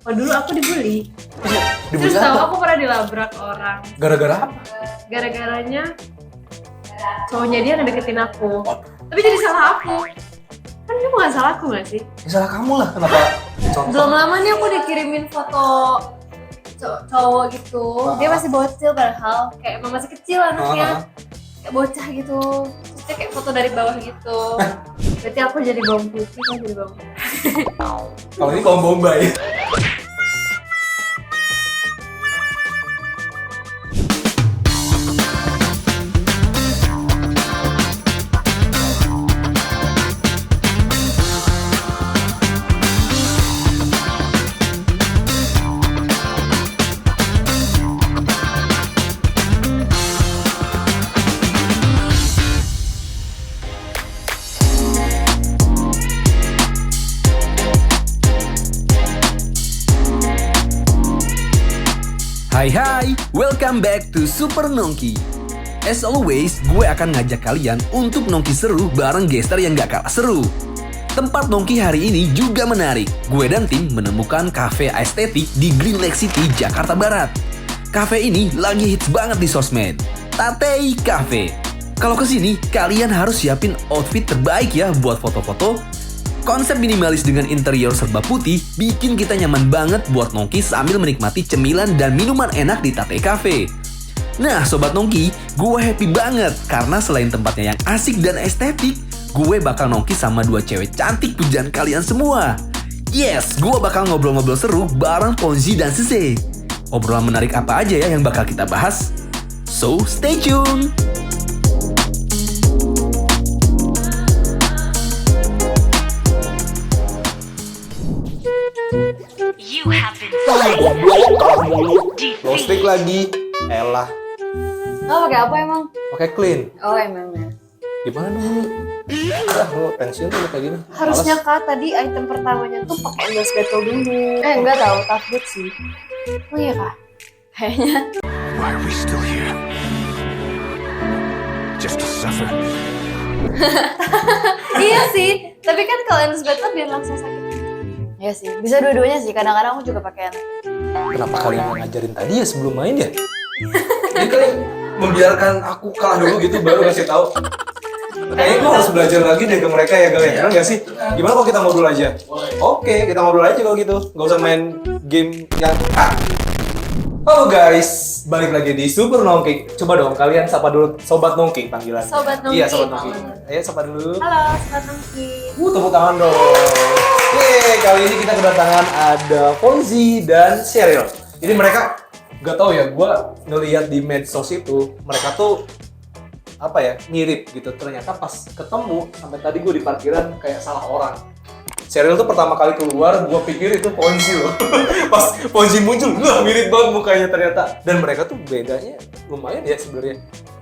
Oh dulu aku dibully. Dibully Terus tahu apa? aku pernah dilabrak orang. Gara-gara apa? Gara-garanya cowoknya dia ngedeketin aku. Tapi jadi salah aku. Kan ini bukan salah aku nggak sih? Ya salah kamu lah, kenapa? Belum Contoh. lama nih aku dikirimin foto cowok gitu. Dia masih bocil padahal kayak emang masih kecil anaknya. Kayak bocah gitu. Terus dia kayak foto dari bawah gitu. Berarti aku jadi bawang putih, kan jadi bawang putih. Kalau ini kaum Bombay. Hai, welcome back to Super Nongki. As always, gue akan ngajak kalian untuk nongki seru bareng gester yang gak kalah seru. Tempat nongki hari ini juga menarik. Gue dan tim menemukan cafe estetik di Green Lake City, Jakarta Barat. Cafe ini lagi hits banget di sosmed. Tatei Cafe. Kalau kesini, kalian harus siapin outfit terbaik ya buat foto-foto. Konsep minimalis dengan interior serba putih bikin kita nyaman banget buat nongki sambil menikmati cemilan dan minuman enak di Tatei Cafe. Nah Sobat Nongki, gue happy banget karena selain tempatnya yang asik dan estetik, gue bakal nongki sama dua cewek cantik pujaan kalian semua. Yes, gue bakal ngobrol-ngobrol seru bareng Ponzi dan Sese. Obrolan menarik apa aja ya yang bakal kita bahas? So, stay tune! You have been slain. Low stick lagi. Elah, Oh pakai apa emang? pakai clean. Oh emang ya. Gimana dulu? Udah, lu pensiun tuh kayak gini. Harusnya kak tadi item pertamanya tuh pakai endorse battle dulu. Enggak tahu, takut sih. Oh iya kak. Kayaknya. Why are we still here? Just to suffer? Iya sih. Tapi kan kalau endorse battle biar langsung sakit. Iya sih. Bisa dua-duanya sih. Kadang-kadang aku juga pakai endorse. Kenapa kalian nggak ngajarin tadi ya sebelum main ya? Jadi kalian membiarkan aku kalah dulu gitu baru kasih tahu. Kayaknya gue harus belajar lagi deh ke mereka ya kalian, bener nggak sih? Gimana kalau kita ngobrol aja? Oke, kita ngobrol aja kalau gitu. Nggak usah main game yang Halo guys, balik lagi di Super Nongki. Coba dong kalian sapa dulu Sobat Nongki panggilan. Sobat Nongki. Iya Sobat Nongki. Ayo sapa dulu. Halo, Sobat Nongki. Tepuk tangan dong. Yeay, kali ini kita kedatangan ada Ponzi dan Cheryl. Jadi mereka gak tahu ya, gue ngelihat di medsos itu mereka tuh apa ya, mirip gitu. Ternyata pas ketemu sampai tadi gue di parkiran kayak salah orang. Cheryl tuh pertama kali keluar, gue pikir itu Ponzi loh. Pas Ponzi muncul, wah mirip banget mukanya ternyata. Dan mereka tuh bedanya lumayan ya sebenarnya.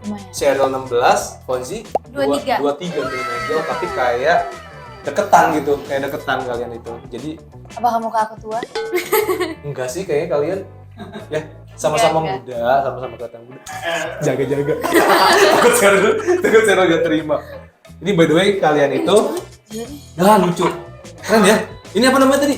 Lumayan. Cheryl 16, Ponzi 23. 23 lumayan jauh, tapi kayak deketan gitu, kayak deketan kalian itu. Jadi Apa kamu kak aku tua? enggak sih kayaknya kalian ya sama-sama Enggak. muda, sama-sama kelihatan muda. Jaga-jaga. takut Cheryl gak terima. Ini by the way kalian itu lucu. Keren ya. Ini apa namanya tadi?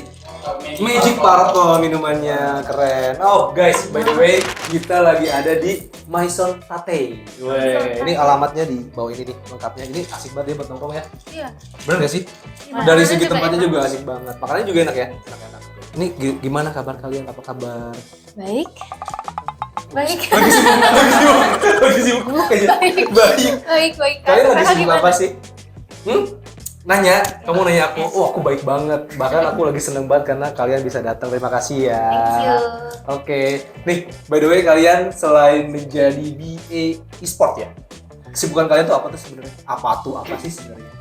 Magic Paraton minumannya keren. Oh guys, by the way kita lagi ada di Maison Tatei. Weh, ini alamatnya di bawah ini nih lengkapnya. Ini asik banget ya buat nongkrong ya. Iya. Bener gak sih? Gimana? Dari segi Juga tempatnya enak. juga asik banget. Makannya juga enak ya. Enak-enak. Ini gimana kabar kalian? Apa kabar? Baik. Baik. Lagi sibuk aja. Baik. Baik. Baik. Kalian lagi Kakak sibuk gimana? apa sih? Nanya, kamu nanya aku, oh aku baik banget. Bahkan aku lagi seneng banget karena kalian bisa datang. Terima kasih ya. Thank you. Oke, nih by the way kalian selain menjadi BA e-sport ya, kesibukan kalian tuh apa tuh sebenarnya? Apa sih sebenarnya?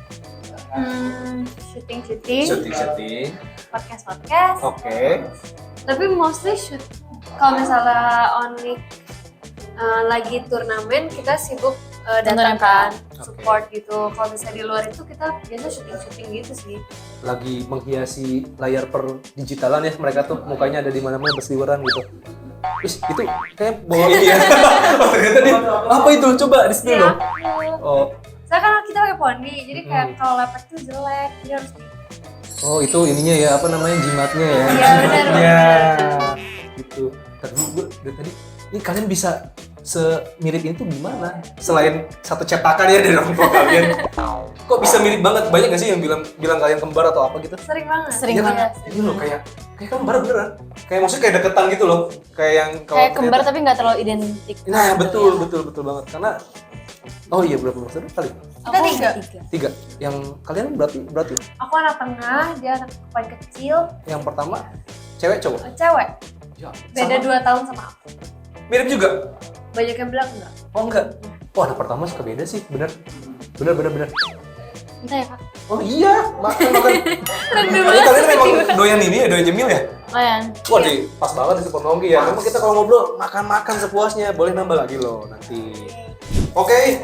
Syuting. Syuting. Podcast. Oke. Tapi mostly shoot. Kalau misalnya only lagi turnamen kita sibuk datang kan, support gitu. Kalau misalnya di luar itu kita biasa syuting gitu sih. Lagi menghiasi layar per digitalan ya, mereka tuh mukanya ada di mana-mana berseliweran gitu. Terus itu kayak bawa ini ya. Oh, ternyata dia apa itu? Coba di sini dong. Oh, Saya kan kita pakai poni, jadi kayak kalau lepek tuh jelek, jadi harus di oh itu ininya ya, apa namanya, jimatnya ya? Iya, benar. Ya, ini kalian bisa semirip ini tuh gimana? Selain satu cetakan ya dari orang tua kalian, kok bisa mirip banget? Banyak gak sih yang bilang kalian kembar atau apa gitu? Sering banget. Sering Iya kan? banget. Ini loh kayak kembar beneran. Kayak maksudnya kayak deketan gitu loh. Kayak yang kalau Kayak kembar ternyata- tapi nggak terlalu identik. Nah gitu betul ya. banget karena oh iya berapa bersaudara kali? Aku Kita tiga. 3. Yang kalian berarti Aku anak tengah, dia anak paling kecil, yang pertama cewek cowok. cewek. Ya, Beda sama. 2 tahun sama aku. Mirip juga. Banyak yang bilang enggak. Oh enggak. Oh anak pertama suka beda sih, bener. Entah ya kak. Oh iya, makan. Tapi kalian memang doyan ini ya, doyan nyemil ya? Lumayan. Wah, pas banget di Super Nongki ya. Memang kita kalau ngobrol makan sepuasnya, boleh nambah lagi loh nanti. Oke,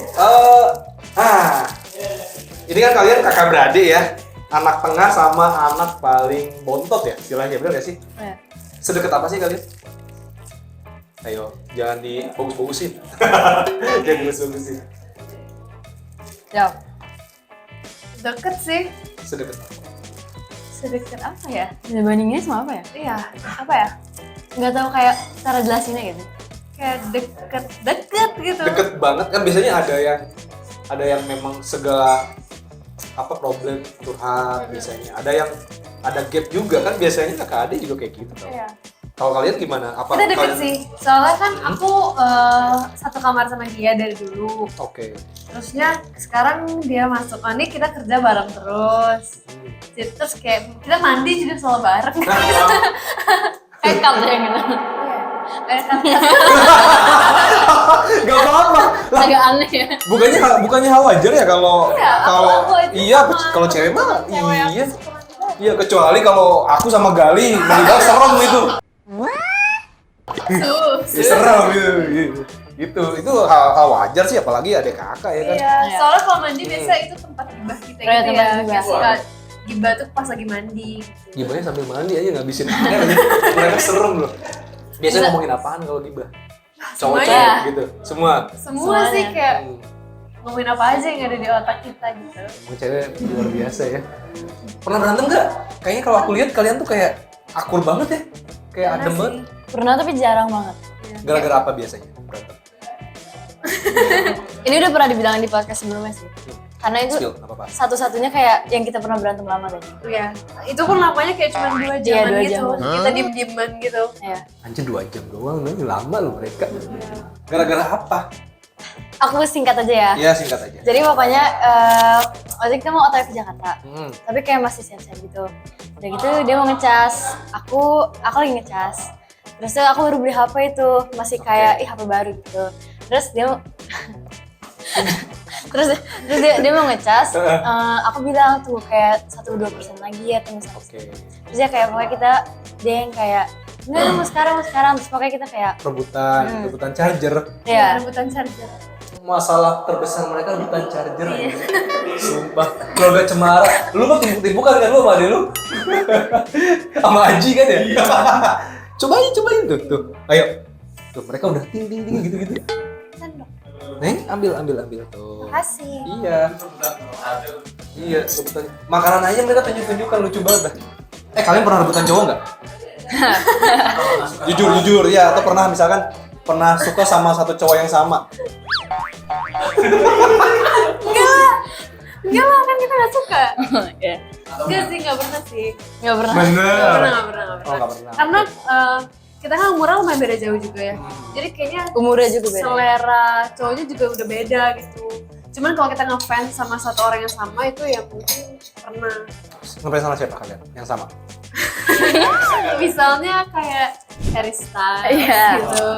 ini kan kalian kakak beradik ya, anak tengah sama anak paling bontot ya, istilahnya bener gak sih? Iya. Sedekat apa sih kalian? Ayo, jangan dibagus-bagusin. Jangan dibagus-bagusin. Jawab. Deket sih. Sedekat. Sedekat apa ya? Dibandinginnya sama apa ya? Iya, apa ya? Nggak tahu kayak cara jelasinnya gitu. Kayak deket gitu. Deket banget kan biasanya ada yang memang segala apa problem curhat biasanya. Ada gap juga kan biasanya kakak adik juga kayak gitu tau. Iya. Kalau kalian gimana? Apa Kita deket kalian- sih. Soalnya kan aku satu kamar sama dia dari dulu. Oke. Terusnya sekarang dia masuk. Oh, ini kita kerja bareng terus. Jadi, terus kayak kita mandi juga selalu bareng. Kayak couple yang gitu. Iya. Kan Gak apa-apa. Lah, Agak aneh ya. bukannya hal wajar ya kalau Iya, aku aja iya sama kalau cewek mah cewek aku iya. suka mandi. Iya kecuali kalau aku sama Gali meninggal serem itu. Ya, serem gitu. Itu hal wajar sih apalagi adek kakak ya kan. Iya, soalnya kalau mandi biasa itu tempat gibah kita Oh, iya, gitu tempat ya. gibah. Kayak suka gibah tuh pas lagi mandi. Gitu. Gibahnya sambil mandi aja ngabisin air aja. Mereka serem loh. Biasanya ngomongin apaan kalau gibah? Cowok-cowok Semuanya. gitu. Semua. Semua sih Semuanya. kayak Hmm. ngomongin apa aja yang ada di otak kita gitu. Emang cewek luar biasa ya. Pernah berantem nggak? Kayaknya kalau aku lihat kalian tuh kayak akur banget ya. Kayak Karena adem sih, banget. Pernah tapi jarang banget. iya. Gara-gara apa biasanya berantem? Ini udah pernah dibilangin di podcast sebelumnya sih. Karena itu Spill, nggak apa-apa. satu-satunya kayak yang kita pernah berantem lama tadi. Iya. Itu pun lamanya kayak cuma 2 Iya, jam 2 gitu. jam. Kita diem-dieman gitu. Ya. Anjir 2 jam doang, nih lama loh mereka. Gara-gara apa? Aku singkat aja ya. Ya singkat aja. Jadi pokoknya waktu itu kita mau OTW ke Jakarta. Tapi kayak masih siap-siap gitu. Udah gitu dia mau ngecas. Aku lagi ngecas. Terus tuh aku baru beli HP itu, masih kayak HP baru gitu. Terus dia terus dia mau ngecas. Aku bilang tuh kayak 1-2% lagi ya tunggu satu. Oke. Terus ya kayak pokoknya dia yang kayak enggak mau sekarang terus pokoknya kita kayak Rebutan charger. ya Rebutan charger. Masalah terbesar mereka rebutan charger. Sumpah. Keluarga Cemara. Lu mah timpuk-timpukan kan lu sama adek lu? Sama Aji kan ya? Cobain tuh. Ayo. Tuh mereka udah ting gitu-gitu. Sendok. Neng, ambil tuh. Makasih. Iya, rebutan. Makanan aja mereka tunjuk-tunjukkan lucu banget dah. Kalian pernah rebutan cowok nggak? jujur ya, atau pernah suka sama satu cowok yang sama? Enggak lah, kan kita gak suka. ya Enggak sih, gak pernah sih. nggak pernah. Gak pernah. Oh, nggak pernah. Karena kita kan umurnya lumayan beda jauh juga ya. Jadi kayaknya Umurnya juga beda. selera cowoknya juga udah beda gitu. Cuman kalau kita ngefans sama satu orang yang sama itu ya mungkin pernah. Ngefans sama siapa kalian? Yang sama? Misalnya kayak Harry Styles Iya. gitu.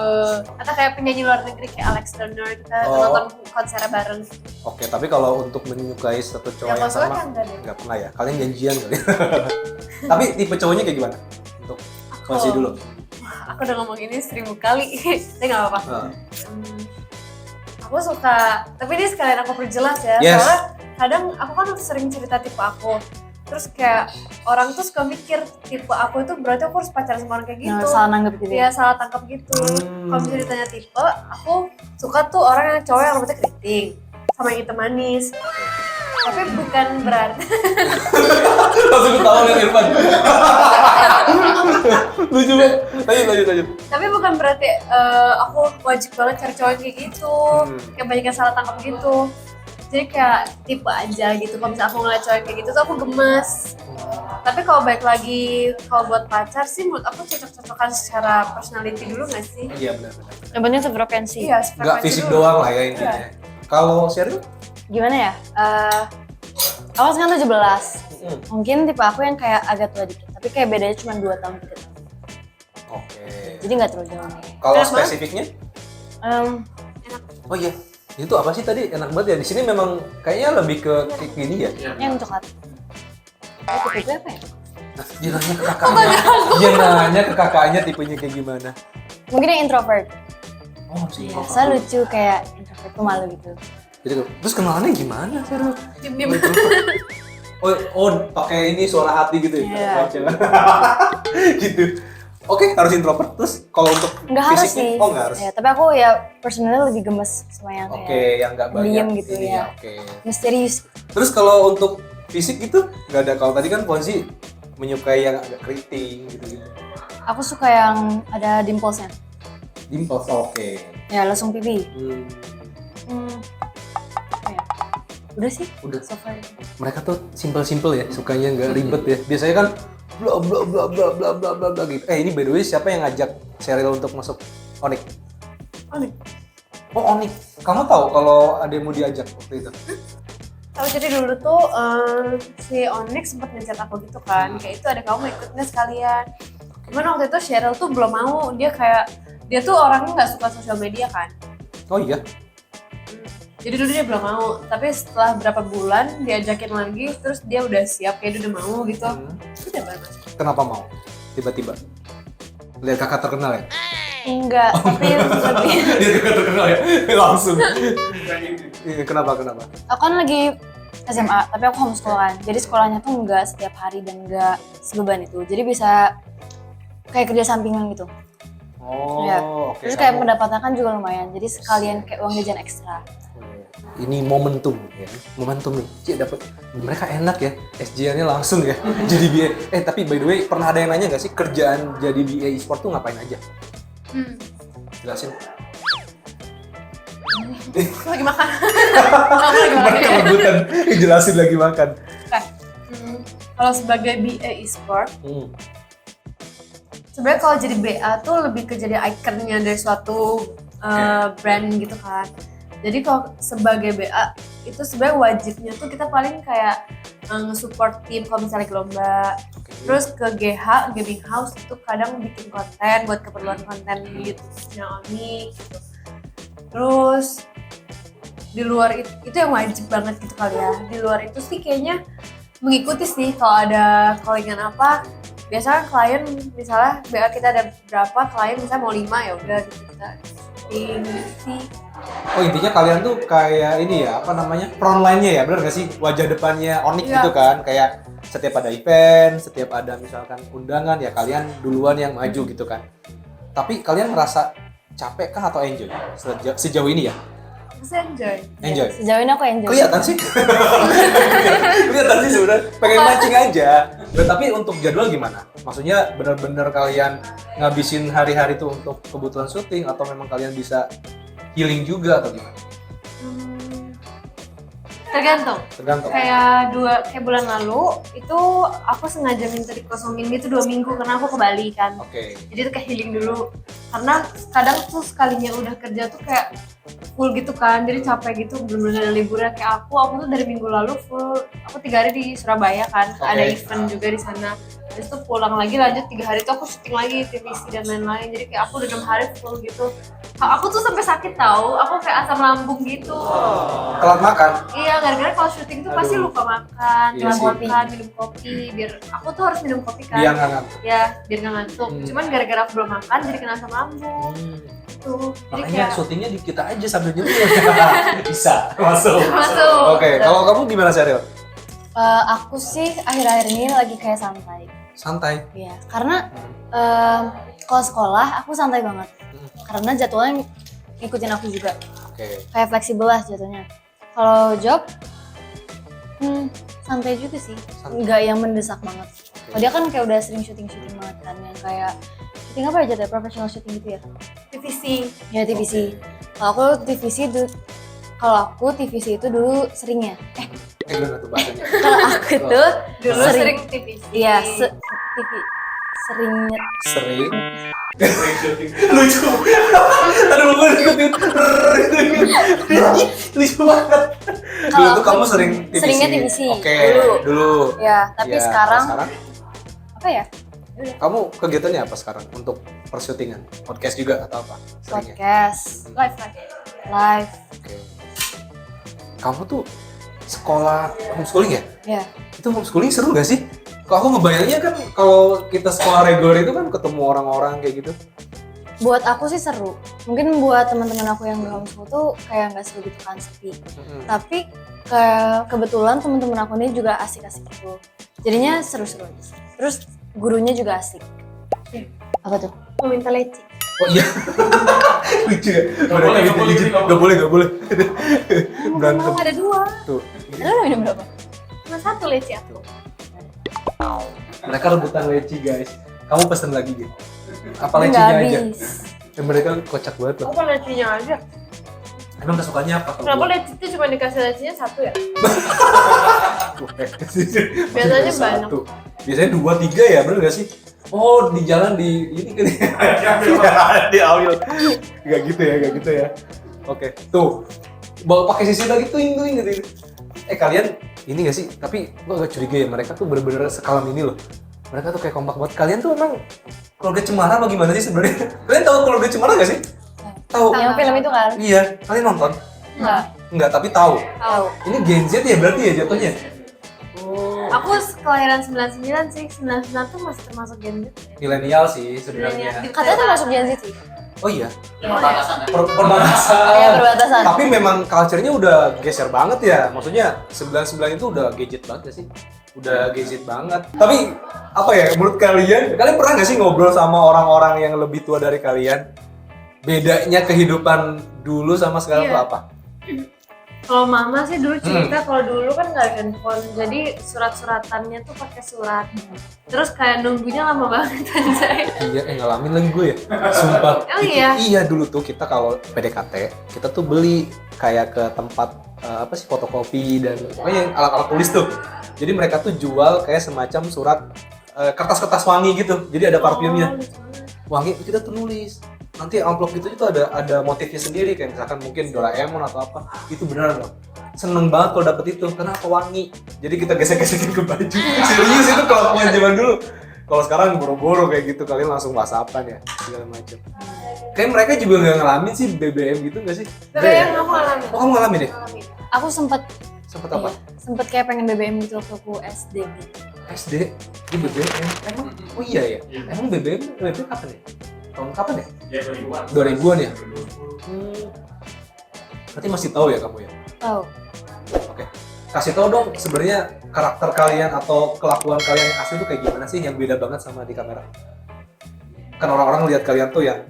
Atau kayak penyanyi luar negeri kayak Alex Turner, kita Oh. nonton konsernya bareng. Oke, tapi kalau untuk menyukai satu cowok Yang yang maksudnya sama, kan enggak deh. nggak pernah ya? Kalian janjian kali. Tapi tipe cowoknya kayak gimana? Untuk masih dulu. Aku udah ngomong ini 1000 kali, tapi gak apa-apa. Nah, Aku suka, tapi ini sekalian aku perjelas ya. Yes. Soalnya kadang aku kan sering cerita tipe aku. Terus kayak orang tuh suka mikir tipe aku itu berarti aku harus pacaran sama orang kayak gitu. Nah, salah nanggep gitu Iya, ya. salah tangkap gitu. Kalau misalnya ditanya tipe, aku suka tuh orang yang cowok yang rambutnya keriting sama yang hitam manis. Tapi bukan berarti Langsung ketawa liat Irfan. Lucu banget. Lanjut. tapi bukan berarti aku wajib banget cari cowok yang kayak gitu. Kayak banyak yang salah tangkap gitu. Jadi kayak tipe aja gitu. Kalau misalnya aku ngeliat cowok yang kayak gitu tuh aku gemes. Tapi kalau baik lagi, kalau buat pacar sih menurut aku cocok-cocokan secara personality dulu nggak sih? Iya benar. Yang penting sefrekuensi. Iya, Nggak frekuensi fisik dulu. doang lah ya intinya. Iya. Kalau Sheryl? Gimana ya? Aku sekarang 17. Mungkin tipe aku yang kayak agak tua dikit, tapi kayak bedanya cuma 2 tahun 3 tahun. Oke. Jadi nggak terlalu jauh. Kalau Enak spesifiknya? Oh iya. Itu apa sih tadi? Enak banget ya. Di sini memang kayaknya lebih ke kayak gini ya. Yang coklat. Tipe gue apa ya? Nah, dia nanya ke kakaknya. Dia nanya ke kakaknya tipenya kayak gimana. Mungkin yang introvert. Oh, sih. Biasa lucu kayak introvert tuh malu gitu. Jadi terus kenalannya gimana, Sheryl? Diem-diem. Oh, pakai ini suara hati gitu ya? Iya. Gitu. Oke, harus introvert. Terus kalau untuk Nggak harus fisiknya? sih. Oh, nggak harus. Ya, tapi aku ya personally lebih gemes sama yang Oke, kayak yang nggak banyak diem gitu ininya, ya. Oke. misterius. Terus kalau untuk fisik gitu nggak ada. Kalau tadi kan Fonzi menyukai yang agak keriting gitu-gitu. Aku suka yang ada dimplesnya. Dimples, oke. Ya langsung pipi. Hmm, Apa ya? Udah sih. udah. So far. Mereka tuh simple-simple ya, sukanya nggak ribet ya. Biasanya kan bla bla bla bla bla bla bla bla gitu. Ini by the way siapa yang ngajak Sheryl untuk masuk Onyx? Onyx. Oh Onyx. Kamu tahu kalau ada yang mau diajak waktu itu? Tahu jadi dulu tuh si Onyx sempat ngechat aku gitu kan, kayak itu ada kamu ikut nggak sekalian. Cuman waktu itu Sheryl tuh belum mau, dia tuh orangnya nggak suka sosial media kan. Oh iya. Jadi dulu dia belum mau, tapi setelah berapa bulan diajakin lagi, terus dia udah siap, kayak dia udah mau gitu. Udah banget. Kenapa mau? Tiba-tiba. Lihat kakak terkenal ya? Enggak, tapi lebih. Lihat kakak terkenal ya? Langsung. Iya, kenapa? Aku kan lagi SMA, tapi aku homeschool kan. Jadi sekolahnya tuh enggak setiap hari dan enggak sebeban itu. Jadi bisa kayak kerja sampingan gitu. Oh, Ya. oke. Terus kayak Kamu- pendapatan kan juga lumayan. Jadi sekalian kayak uang jajan ekstra. Ini momentum ya, momentum nih. Cik dapat mereka enak ya, SJ-nya langsung ya. Jadi BA. Tapi by the way, pernah ada yang nanya nggak sih kerjaan jadi BA e-sport tuh ngapain aja? Jelasin. Aku lagi makan. Aku lagi makan. Mereka rebutan jelasin lagi makan. Kalau sebagai BA e-sport, sebenarnya kalau jadi BA tuh lebih ke jadi ikonnya dari suatu brand gitu kan. Jadi kalau sebagai BA itu sebenarnya wajibnya tuh kita paling kayak nge-support tim kalau misalnya ke lomba. Terus ke GH, Gaming House itu kadang bikin konten buat keperluan konten di YouTube-nya Onyx gitu. Terus di luar itu yang wajib banget gitu kali ya. Di luar itu sih kayaknya mengikuti sih kalau ada callingan apa. Biasanya klien misalnya BA kita ada berapa, klien misalnya mau 5 ya udah gitu kita sih. Oh intinya kalian tuh kayak ini ya, apa namanya, frontline-nya ya, bener gak sih? Wajah depannya Onyx Iya. gitu kan, kayak setiap ada event, setiap ada misalkan undangan ya kalian duluan yang maju gitu kan. Tapi kalian merasa capek kah atau enjoy sejauh ini ya? Bisa enjoy. Enjoy? Sejauh ini aku enjoy. Kelihatan sih. Kelihatan sih sebenarnya. Pengen mancing aja. Nah, tapi untuk jadwal gimana? Maksudnya benar-benar kalian ngabisin hari-hari itu untuk kebutuhan syuting atau memang kalian bisa healing juga atau gimana? Tergantung. Tergantung. Kayak bulan lalu itu aku sengaja minta dikosongin gitu 2 minggu karena aku ke Bali kan. Oke. Jadi itu kayak healing dulu. Karena kadang tuh sekalinya udah kerja tuh kayak full gitu kan, jadi capek gitu, bener-bener ada liburan. Kayak aku tuh dari minggu lalu full, aku 3 hari di Surabaya kan, Oke. ada event juga di sana. Terus tuh pulang lagi lanjut 3 hari tuh aku syuting lagi TVC dan lain-lain. Jadi kayak aku udah 6 hari full gitu. Aku tuh sampai sakit tahu, aku kayak asam lambung gitu. Telat makan. Iya, gara-gara kalau syuting tuh pasti Aduh. lupa makan, Iya lupa sih. makan, minum kopi. Biar aku tuh harus minum kopi kan. Biar nggak ngantuk. Ya, biar nggak ngantuk. Cuman gara-gara aku belum makan jadi kena asam lambung. Tuh. Jadi Makanya kayak syutingnya di kita aja sambil nyemil. Bisa, masuk. masuk. Oke, kalau kamu gimana Sheryl? Aku sih akhir-akhir ini lagi kayak santai. Santai. Iya, karena kalau sekolah aku santai banget. Karena jadwalnya ngikutin aku juga. Oke. Kayak fleksibel lah jatuhnya. Kalau job Santai juga sih. Santai. Nggak yang mendesak banget. Oh, dia kan kayak udah sering syuting banget kan, yang kayak syuting apa aja tuh, professional syuting gitu ya? TVC. Ya TVC. Kalau aku TVC itu dulu seringnya. Gimana tuh bahasanya? Kalau aku tuh Dulu sering TVC. Iya, TV seringnya. Sering. Lucu. Aduh, gue ikutin. Lucu banget. Dulu tuh kamu sering TVC. Seringnya TVC. Oke, Dulu. dulu. Ya, tapi Ya, sekarang sekarang apa ya? kamu kegiatannya apa sekarang untuk persyutingan? Podcast juga atau apa? Seringnya? Podcast, live. Oke. Kamu tuh sekolah homeschooling ya? Ya. Itu homeschooling seru gak sih? Kalau aku ngebayangnya kan kalau kita sekolah reguler itu kan ketemu orang-orang kayak gitu. Buat aku sih seru. Mungkin buat teman-teman aku yang di homeschool tuh kayak nggak seru gitu kan, sepi. Tapi kebetulan teman-teman aku ini juga asik-asik gitu. Jadinya seru-seru aja. Terus gurunya juga asik. Apa tuh? Mau minta leci. Oh iya. Lucu ya. Gak boleh. Berantem. Mau ada 2. Tuh. Lo minum berapa? Cuma 1 leci aku. Mereka rebutan leci guys. Kamu pesen lagi gitu. Apa Nggak lecinya aja? habis. Mereka kocak banget loh. Aku lecinya aja. Emang kesukaannya apa? Kenapa leci itu cuma dikasih lecinya 1 ya? Biasanya banyak. Satu. Biasanya 2, 3 ya, bener gak sih? Oh, di jalan di ini kan diambil. Gak gitu ya. Oke, tuh. Bawa pakai sisi lagi tuh gitu. Kalian ini gak sih? Tapi gua agak curiga ya, mereka tuh bener-bener sekalam ini loh. Mereka tuh kayak kompak banget. Kalian tuh emang keluarga Cemara apa gimana sih sebenarnya? Kalian tahu keluarga Cemara gak sih? Tahu. Yang film itu kan? Iya, kalian nonton? Enggak, tapi tahu. Tahu. Ini Gen Z ya berarti ya jatuhnya? Aku kelahiran 99 sih. 99 tuh masih termasuk Gen Z. Milenial sih sebenarnya. Milenial. Katanya termasuk Gen Z sih. Oh iya. Perbatasan ya. Perbatasan. Iya, perbatasan. Tapi memang culture-nya udah geser banget ya. Maksudnya 99 itu udah gadget banget ya sih. Udah gadget banget. Tapi apa ya menurut kalian pernah nggak sih ngobrol sama orang-orang yang lebih tua dari kalian? Bedanya kehidupan dulu sama sekarang Iya. tuh apa? Kalau mama sih dulu cerita kalau dulu kan nggak ada handphone, jadi surat-suratannya tuh pakai surat. Terus kayak nunggunya lama banget anjay. Iya, ngalamin lagi gue ya. Sumpah. Oh iya? Iya dulu tuh kita kalau PDKT, kita tuh beli kayak ke tempat fotokopi dan pokoknya yang alat-alat tulis tuh. Jadi mereka tuh jual kayak semacam surat kertas-kertas wangi gitu. Jadi ada parfumnya. Wangi kita tuh nulis. Nanti amplop itu ada motifnya sendiri kayak misalkan mungkin Doraemon atau apa. Itu beneran loh. Seneng banget kalau dapet itu karena apa wangi. Jadi kita gesek-gesekin ke baju. Serius itu kelakuan zaman dulu. Kalau sekarang boro-boro kayak gitu kalian langsung WhatsAppan ya segala macam. Kayak mereka juga nggak ngalamin sih BBM gitu nggak sih? BBM aku ngalamin. Oh kamu ngalamin deh? Aku sempet Apa? sempet kayak pengen BBM gitu waktu aku SD gitu. SD? Di BBM? Emang? Oh iya ya? Emang BBM kapan ya? Tahun kapan ya? 2000-an ya? Berarti masih tahu ya kamu ya? Tahu. Oke. Kasih tahu dong sebenarnya karakter kalian atau kelakuan kalian yang asli tuh kayak gimana sih yang beda banget sama di kamera? Kan orang-orang lihat kalian tuh yang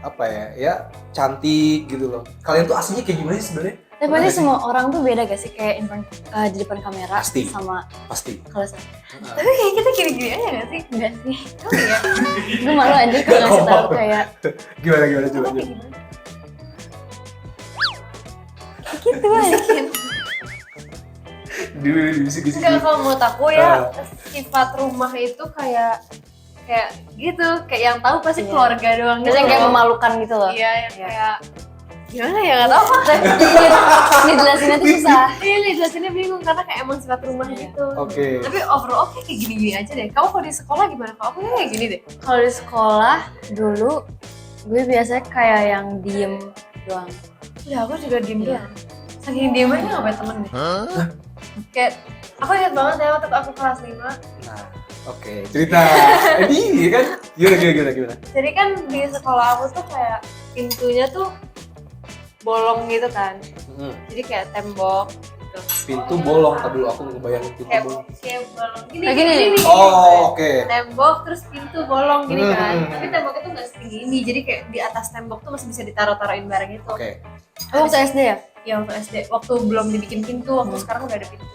apa ya? Ya cantik gitu loh. Kalian tuh aslinya kayak gimana sih sebenarnya? Tapi pasti semua orang tuh beda gak sih kayak di depan kamera Pasti. sama Pasti. kalau saya. Tapi kayak kita gini-gini aja gak sih? Enggak sih. Oh iya. Gue malu aja kalau ngasih tahu kayak Gimana coba. Kayak gimana? gitu aja. Bisik-bisik. Enggak, kalau menurut aku ya sifat rumah itu kayak gitu, kayak yang tahu pasti Iya. keluarga doang gitu. Biasanya kayak loh. memalukan gitu loh. Iya, yang kayak gimana ya, nggak tahu. Ini jelasinnya tuh susah. Iya, nih jelasinnya bingung karena kayak emang sifat rumah gitu. Oke. Tapi overall kayak gini-gini aja deh. Kamu kalau di sekolah gimana? Kalau aku kayak gini deh. Kalau di sekolah dulu gue biasanya kayak yang diem doang. Udah, aku juga diem doang. Saking diem aja nggak punya temen deh. Kayak aku ingat banget ya waktu aku kelas 5. Nah, oke. Cerita. Ini kan gimana? Jadi kan di sekolah aku tuh kayak pintunya tuh bolong gitu kan. Jadi kayak tembok gitu. Pintu bolong, tadi dulu aku ngebayangin pintu Kayak bolong. bolong. Gini, Kayak gini. gini. Oh, oke. Tembok terus pintu bolong gini kan. Hmm. Tapi temboknya tuh nggak setinggi ini. Jadi kayak di atas tembok tuh masih bisa ditaruh-taruhin barang itu. Oke. Oh, waktu SD ya? Ya waktu SD, waktu belum dibikin pintu, waktu sekarang udah ada pintu.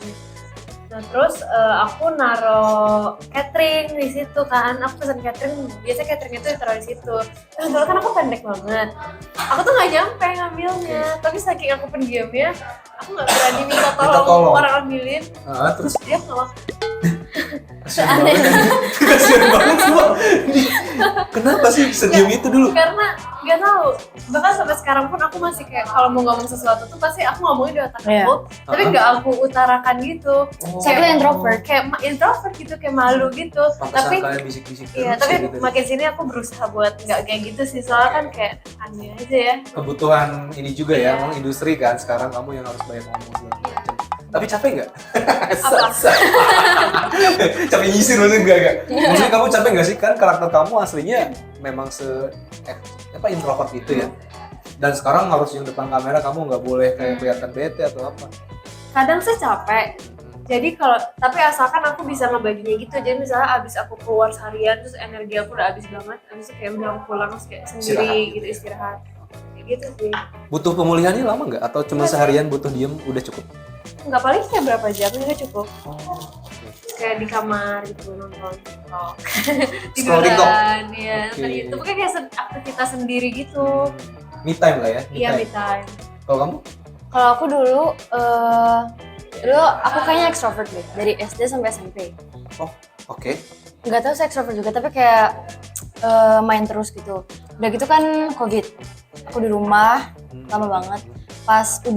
Nah terus aku naro catering di situ kan, aku pesan catering, biasa catering itu ditaruh di situ. Nah soalnya kan aku pendek banget, aku tuh nggak nyampe ngambilnya, tapi saking aku pendiamnya, aku nggak berani minta tolong orang ambilin. Terus Dia nggak makan. kasihan banget. Kasihan banget semua. Kenapa sih sediam itu dulu? Karena nggak tahu, bahkan sampai sekarang pun aku masih kayak kalau mau ngomong sesuatu tuh pasti aku ngomongnya di otak aku, tapi nggak aku utarakan gitu. Saya tuh introvert. Kayak introvert gitu, kayak malu gitu. Tapi kalian bisik-bisik iya, terus tapi ya gitu. makin sini aku berusaha buat nggak kayak gitu sih, soalnya kan kayak aneh aja ya. Kebutuhan ini juga ya, Iya. emang industri kan sekarang kamu yang harus banyak ngomong segala Iya. macam. Tapi capek nggak? Apa? Capek nyisir maksudnya enggak? Maksudnya kamu capek nggak sih, kan karakter kamu aslinya memang introvert gitu ya. Dan sekarang harus yang depan kamera kamu nggak boleh kayak kelihatan bete atau apa. Kadang sih capek. Jadi tapi asalkan aku bisa ngebaginya gitu. Jadi misalnya abis aku keluar seharian terus energi aku udah habis banget, abis itu kayak udah pulang terus kayak sendiri Istirahat. gitu, istirahat. Kayak gitu sih. Butuh pemulihannya lama nggak? Atau cuma seharian butuh diem udah cukup? Nggak, paling kayak berapa jam juga cukup. Kayak di kamar gitu nonton TikTok. Scroll TikTok? Tiduran, ya. Oke. Nonton YouTube kayak aktivitas sendiri gitu. Me time lah ya? Iya, me time. Kalau kamu? Kalau aku dulu aku kayaknya extrovert deh dari SD sampai SMP. Oh, oke. Nggak tahu saya extrovert juga, tapi kayak main terus gitu. Udah gitu kan COVID, aku di rumah lama banget. Pas COVID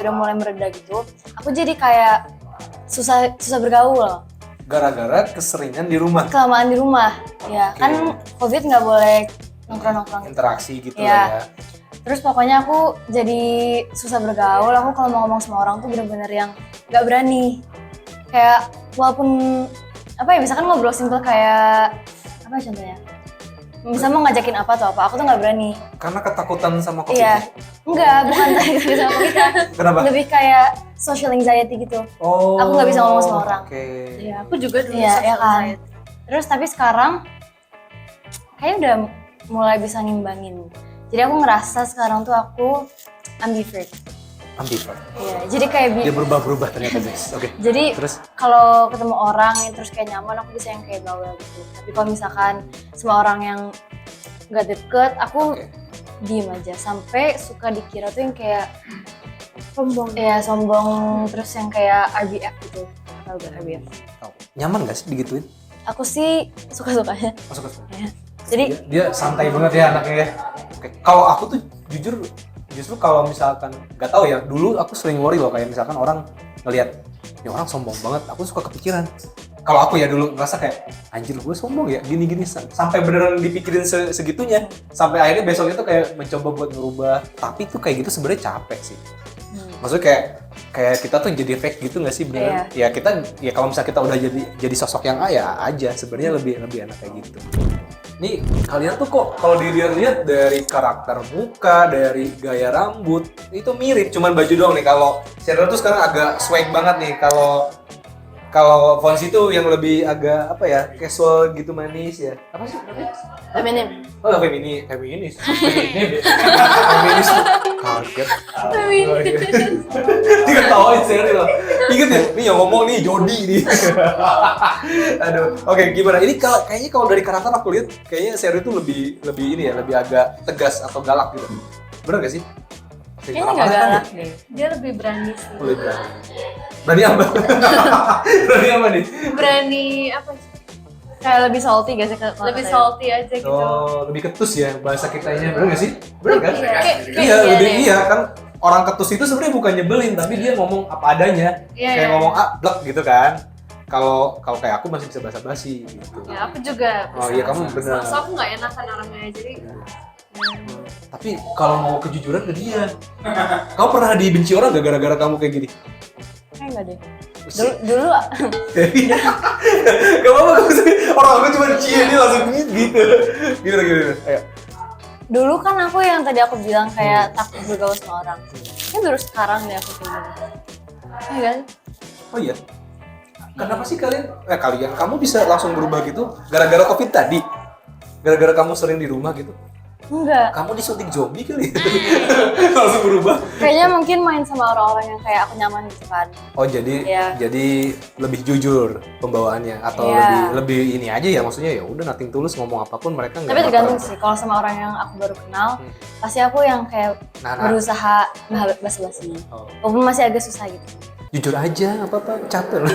udah mulai mereda gitu, aku jadi kayak susah bergaul. Gara-gara keseringan di rumah. Kelamaan di rumah, ya Oke. kan COVID nggak boleh nongkrong. Interaksi gitu Iya. lah ya. Terus pokoknya aku jadi susah bergaul. Aku kalau mau ngomong sama orang tuh bener-bener yang nggak berani. Kayak walaupun apa ya, misalkan ngobrol simpel kayak apa ya contohnya? Misal mau ngajakin apa atau apa, aku tuh nggak berani. Karena ketakutan sama COVID. Iya, enggak, bukan takut sama kita. Kenapa? Lebih kayak social anxiety gitu. Oh. Aku nggak bisa ngomong sama orang. Oke. Iya, aku juga dulu Iya, social ya kan. anxiety. Terus tapi sekarang kayaknya udah mulai bisa ngimbangin. Jadi aku ngerasa sekarang tuh aku ambivert. Ambivert. Iya, jadi kayak Dia berubah-berubah ternyata guys. Oke. jadi Terus? kalau ketemu orang yang terus kayak nyaman, aku bisa yang kayak bawel gitu. Tapi kalau misalkan sama orang yang nggak deket, aku Oke. diem aja. Sampai suka dikira tuh yang kayak Sombong. ya sombong, terus yang kayak RBF gitu. Tahu gak RBF? Tahu. Nyaman gak sih digituin? Aku sih suka-sukanya. Masuk ke Ya. Jadi dia santai banget ya anaknya ya. Oke. Kalau aku tuh justru kalau misalkan nggak tahu ya, dulu aku sering worry loh, kayak misalkan orang ngelihat ya orang sombong banget, aku suka kepikiran. Kalau aku ya dulu ngerasa kayak anjir gue sombong ya gini-gini, sampai beneran dipikirin segitunya, sampai akhirnya besoknya tuh kayak mencoba buat ngerubah. Tapi tuh kayak gitu sebenarnya capek sih. Maksudnya kayak kita tuh jadi fake gitu nggak sih beneran? Ya kita ya kalau misalnya kita udah jadi sosok yang A ya aja, sebenarnya lebih enak kayak gitu. Nih kalian tuh kok kalau dilihat-lihat dari karakter muka, dari gaya rambut itu mirip, cuman baju doang nih. Kalau Cheryl tuh sekarang agak swag banget nih. Kalau Fonsi tuh yang lebih agak apa ya, casual gitu, manis ya. Apa sih namanya? feminim. Oh, feminis. Feminis tuh kaget. Oh, iya. Dia ketawain Cheryl. Ingat ya, nih yang ngomong nih Jody nih. Aduh, oke gimana? Ini kayaknya kalau dari karakter aku lihat kayaknya Cheryl itu lebih ini ya, lebih agak tegas atau galak gitu. Bener gak sih? Kayaknya nggak galak deh. Dia lebih berani sih. Lebih berani. Berani apa? Berani apa nih? Berani apa sih? Kayak lebih salty gak sih? kalau Lebih kata salty aja gitu. Oh, lebih ketus ya bahasa kitanya. Bener gak sih? Bener kan? Iya. Iya, lebih deh. iya kan. Orang ketus itu sebenarnya bukan nyebelin, tapi dia ngomong apa adanya. Iya, Kayak iya. ngomong blek gitu kan. Kalau kayak aku masih bisa basa-basi gitu. Ya aku juga. Oh iya, kamu benar. So aku nggak enakan orangnya, jadi. Tapi kalau mau kejujuran ke dia, kamu pernah dibenci orang gak gara-gara kamu kayak gini? Kayak enggak deh. Dulu Gak apa-apa, orang aku cuma cie dia langsung gitu. Gimana? Ayo. dulu kan aku yang tadi aku bilang kayak takut bergaul sama orang. Ini baru sekarang deh aku kayak gini. Iya kan? Oh iya. Kenapa sih kamu bisa langsung berubah gitu? Gara-gara COVID tadi? Gara-gara kamu sering di rumah gitu? Enggak. Kamu disuntik zombie kali? Langsung berubah. Kayaknya mungkin main sama orang-orang yang kayak aku nyaman gitu kan. Oh jadi Iya. jadi lebih jujur pembawaannya atau Iya. lebih ini aja ya, maksudnya ya udah nothing tulus, ngomong apapun mereka nggak Tapi bakal- tergantung sih, kalau sama orang yang aku baru kenal, pasti aku yang kayak Nah. berusaha basa-basi. Oh. Walaupun masih agak susah gitu. Jujur aja, apa capek loh.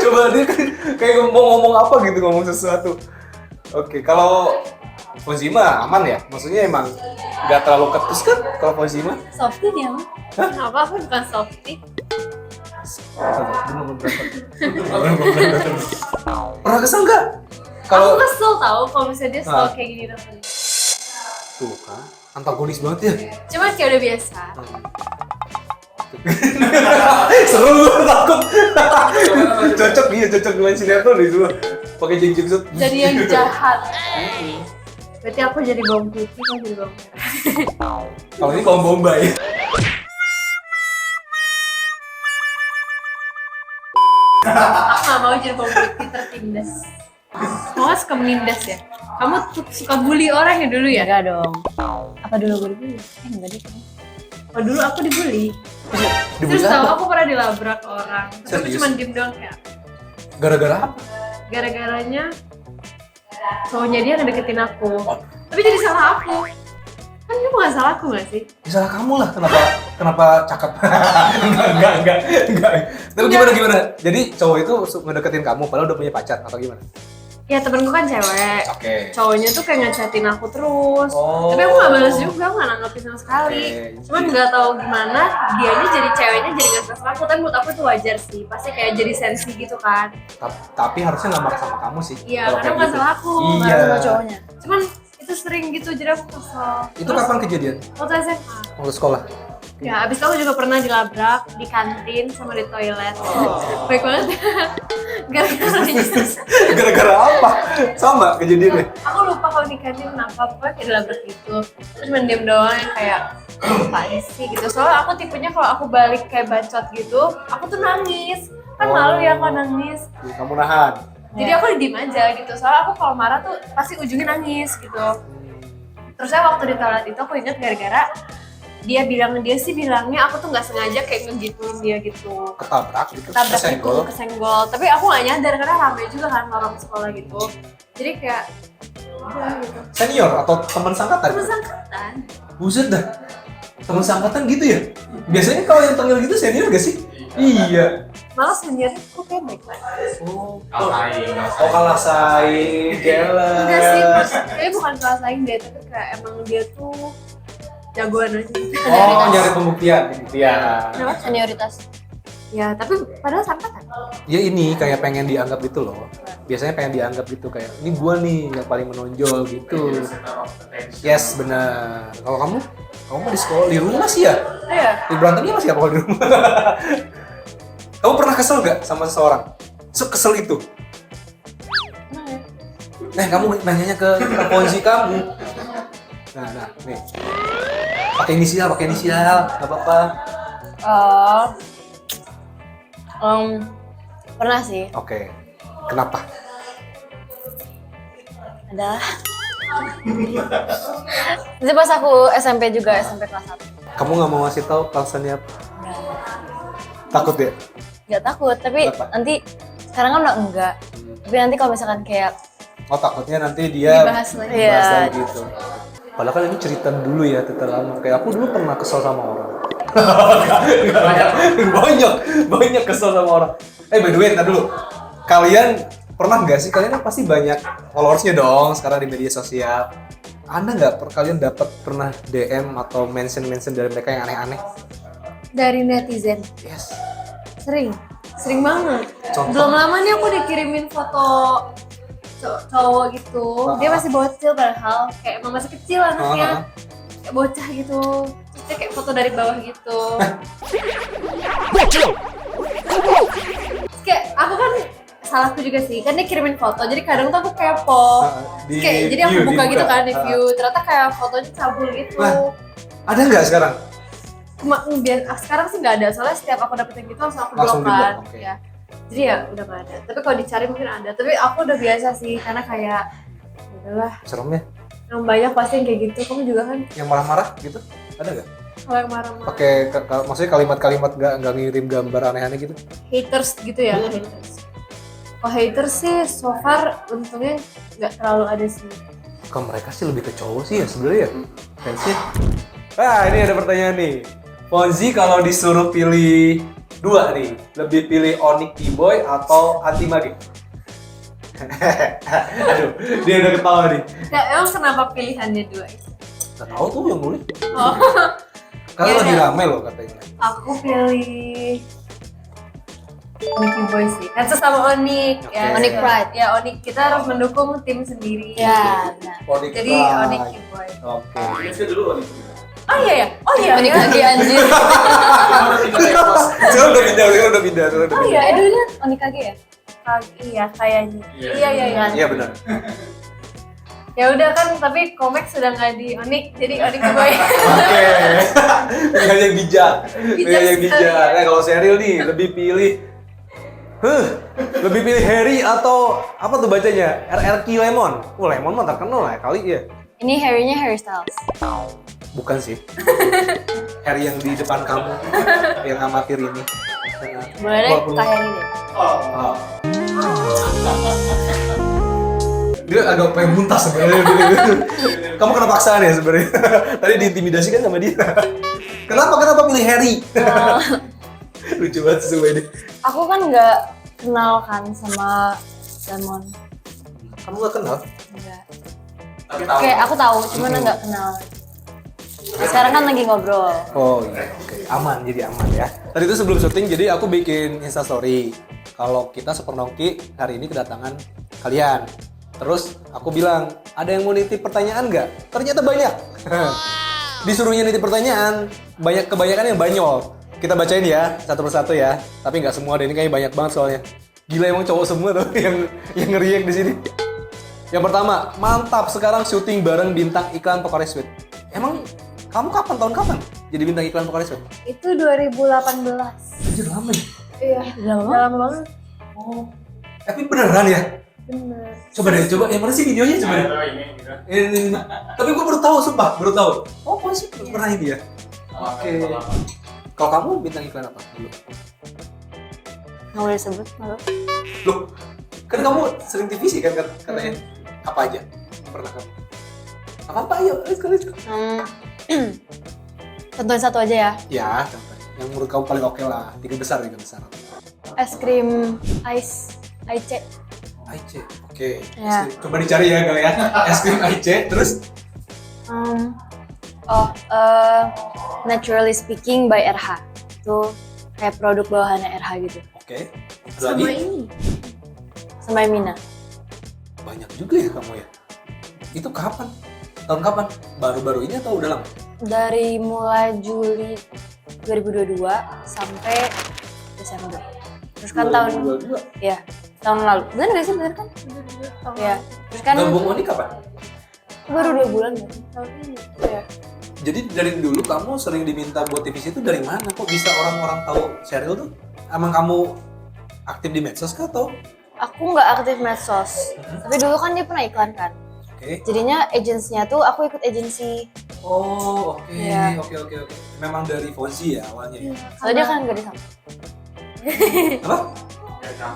Coba dia kan kayak mau ngomong apa gitu, ngomong sesuatu. Oke, kalau Fonzi mah aman ya? Maksudnya emang nggak terlalu ketus kan kalau Fonzi mah? Softy dia mah. Kenapa aku bukan softy? Pernah kesel nggak? Aku Kalau kesel tau kalau misalnya dia selalu Ah. kayak gini terus. tuh kan, antagonis banget ya. Cuma kayak udah biasa. Seru lu, takut. Cocok iya, cocok main sinetron itu. Pakai jeng-jeng. Jadi yang jahat. Berarti aku jadi bawang putih, kamu jadi bawang merah. Kalau ini kaum Bombay. Aku gak mau jadi bawang putih tertindas. Kamu kan suka menindas ya? Kamu tuh suka bully orang ya dulu ya? Enggak dong. Apa dulu gue dibully? Enggak deh. Oh dulu aku dibully. Dibully Terus tau apa? aku pernah dilabrak orang. Tapi aku Serius? cuma diem doang kayak. Gara-gara apa? Gara-garanya cowoknya dia ngedeketin aku. Tapi jadi salah aku. Kan itu bukan salah aku gak sih? Ya salah kamu lah, kenapa cakep? enggak. Tapi gimana? Jadi cowok itu ngedeketin kamu padahal udah punya pacar atau gimana? Ya temenku kan cewek. Oke. Cowoknya tuh kayak ngechatin aku terus. Oh. Tapi aku gak balas juga, aku gak nanggepin sama sekali. Oke. Cuman gak tahu gimana dianya jadi ceweknya jadi gak suka sama aku. Tapi menurut aku itu wajar sih. Pasti kayak jadi sensi gitu kan. Tapi harusnya nggak marah sama kamu sih. Iya, kalau karena kayak bukan gitu. salah aku. Iya. Marah sama cowoknya. Cuman itu sering gitu jadi aku kesel. Itu Terus, kapan kejadian? waktu SMA. Waktu sekolah. Ya, abis itu aku juga pernah dilabrak di kantin sama di toilet. Baik banget. Gara-gara Gara-gara apa? Sama kejadiannya. aku lupa kalau di kantin kenapa, pokoknya kayak dilabrak gitu. Terus main diem doang yang kayak apaan sih gitu. Soalnya aku tipenya kalau aku balik kayak bacot gitu, aku tuh nangis. Kan malu ya aku nangis. Kamu nahan. Jadi aku diem aja gitu. Soalnya aku kalau marah tuh pasti ujungnya nangis gitu. Terusnya waktu di toilet itu aku ingat gara-gara dia sih bilangnya aku tuh nggak sengaja kayak ngegituin dia gitu. Ketabrak gitu. Tabrak kesenggol. gitu, kesenggol. Tapi aku nggak nyadar karena rame juga kan orang sekolah gitu. Jadi kayak udah gitu. Senior atau teman sangkatan? Temen sangkatan. Buset dah. Teman sangkatan gitu ya? Biasanya kalau yang panggil gitu senior gak sih? Iya. Malah seniornya kok kayak baik-baik. Oh, kalah saing, jelas. Enggak sih, kayaknya bukan kelas lain deh, tapi kayak emang dia tuh jagoan aja. Oh, nyari pembuktian. Kenapa? Senioritas. Ya, tapi padahal sangkatan. Ya ini kayak pengen dianggap gitu loh. Biasanya pengen dianggap gitu kayak ini gua nih yang paling menonjol gitu. Yes, benar. Kalau kamu mah di sekolah, di rumah sih ya? Iya. Di berantemnya masih apa kalau di rumah? Kamu pernah kesel gak sama seseorang? Sekesel itu? Kamu nanyanya ke Ponzi kamu. Nah, nih. Pakai inisial, nggak apa-apa. Pernah sih. Oke. Kenapa? Ada. Itu pas aku SMP juga, SMP kelas 1. Kamu nggak mau ngasih tahu alasannya apa? Takut ya? Nggak takut, tapi Kenapa? nanti sekarang kan udah enggak. Tapi nanti kalau misalkan kayak Oh, takutnya nanti dia Dibahas lagi. dibahas Iya. lagi gitu. Padahal kan ini cerita dulu ya, cerita lama. Kayak aku dulu pernah kesel sama orang. banyak kesel sama orang. By the way, ntar dulu. Kalian pernah nggak sih? Kalian kan pasti banyak followersnya dong sekarang di media sosial. Anda nggak kalian pernah DM atau mention dari mereka yang aneh-aneh? Dari netizen. Yes. Sering banget. Contoh? Belum lama nih aku dikirimin foto cowok gitu. Dia masih bocil padahal kayak emang masih kecil anaknya. Kayak bocah gitu. Terus dia kayak foto dari bawah gitu. Terus kayak aku kan salahku juga sih, kan dia kirimin foto. Jadi kadang tuh aku kepo. Terus kayak jadi aku buka gitu kan di view. Ternyata kayak fotonya cabul gitu. Nah. Ada nggak sekarang? Sekarang sih nggak ada, soalnya setiap aku dapetin gitu langsung aku Langsung blok kan. di-block, oke. Ya. Jadi ya udah nggak ada. Tapi kalau dicari mungkin ada. Tapi aku udah biasa sih karena kayak udahlah. Serem ya? Yang banyak pasti yang kayak gitu. Kamu juga kan Yang marah-marah gitu? Ada nggak? kalau yang marah-marah. Pakai maksudnya kalimat-kalimat nggak ngirim gambar aneh-aneh gitu? Haters gitu ya, haters. Oh haters sih so far untungnya nggak terlalu ada sih. Ke mereka sih lebih ke cowok sih ya sebenarnya ya. Fansnya. Ah, ini ada pertanyaan nih. Fonzi kalau disuruh pilih 2 nih, lebih pilih Onyx T-Boy atau Anti Mage? Aduh, dia udah ketawa nih. Ya emang kenapa pilihannya 2 itu? Gak tahu tuh yang nulis. Oh, Karena Ya lagi udah. rame loh katanya. aku pilih Onyx Boy sih. Kan sesama Onyx Oke. ya. Onyx Pride. Ya Onyx kita harus mendukung tim sendiri. Ya, benar. Onyx Jadi Pride. Onyx Boy. Oke. Oh iya ya. Oh iya. Onyx ya. lagi anjir. Sekarang udah pindah, sekarang udah pindah. Oh iya. Dulunya Onyx lagi ya? Iya kayaknya. Iya iya. Iya benar. Ya udah kan tapi Komex sudah nggak di Onyx jadi Onyx Boy. Oke. Pilihan yang bijak. Pilihan yang sekali. bijak. Nah, kalau Sheryl nih lebih pilih lebih pilih Harry atau apa tuh bacanya? RRQ Lemon. Oh, Lemon mah terkenal ya kali ya. Ini Harry-nya Harry Styles. Bukan sih. Harry yang di depan kamu yang amatir ini. Boleh deh, Walaupun- Kak Harry deh. Oh. Dia agak pengen muntah sebenarnya. Kamu kena paksaan ya sebenarnya. Tadi diintimidasi kan sama dia. Kenapa pilih Harry? Lucu banget sih ini. Aku kan nggak kenal kan sama Lemon. Kamu gak kenal? Enggak. Tapi tahu. Kayak aku tahu, cuman nggak kenal. Sekarang kan lagi ngobrol. Oh iya, oke. Aman, jadi aman ya. Tadi itu sebelum syuting, jadi aku bikin instastory. Kalau kita Super Nongki hari ini kedatangan kalian. Terus aku bilang, ada yang mau nitip pertanyaan nggak? Ternyata banyak. Disuruhnya nitip pertanyaan, kebanyakan yang banyol. Kita bacain ya, satu persatu ya. Tapi nggak semua deh, ini kayaknya banyak banget soalnya. Gila emang cowok semua tuh yang ngeriak di sini. Yang pertama, mantap sekarang syuting bareng bintang iklan Pocari Sweat. Emang kamu tahun kapan jadi bintang iklan Pocari Sweat? Itu 2018. Anjir lama ya? Iya. Lama? Lama banget. Oh, tapi beneran ya? Bener. Coba deh, yang mana sih videonya coba deh. Ini. Tapi gue baru tahu, sumpah, baru tahu. Oh, masih pernah ini ya? Oke. Kalau kamu bintang iklan apa dulu? Nggak boleh sebut, malu. Loh, kan kamu sering TV sih kan katanya. Apa aja? Pernah kamu? Apa ayo, sekali. Contohin satu aja ya. Ya, contoh. Yang menurut kamu paling oke lah, tiga besar. Es krim ice IC. IC, oke. Ya. Coba dicari ya kalian. Es krim IC, terus? Naturally Speaking by RH. Itu kayak produk bawahannya RH gitu. Oke. Ada Sama lagi? ini. Sama Mina. Banyak juga ya kamu ya? Itu kapan? Tahun kapan? Baru-baru ini atau udah lama? Dari mulai Juli 2022 sampai Desember. Terus kan tahun 2022. ya tahun lalu. Bener nggak sih? Bener kan? Ya. Terus kan Gabung Oni kapan? baru 2 bulan kan? Tahun ini. Ya. Jadi dari dulu kamu sering diminta buat TVC itu dari mana? Kok bisa orang-orang tahu Sheryl tuh? Emang kamu aktif di medsos kah atau? Aku nggak aktif medsos. Tapi dulu kan dia pernah iklan kan. Oke. Jadinya agensinya tuh aku ikut agensi. Oh, oke. Iya. Oke. Memang dari Fonzi ya awalnya ya? Soalnya dia kan nggak disampaikan. Apa?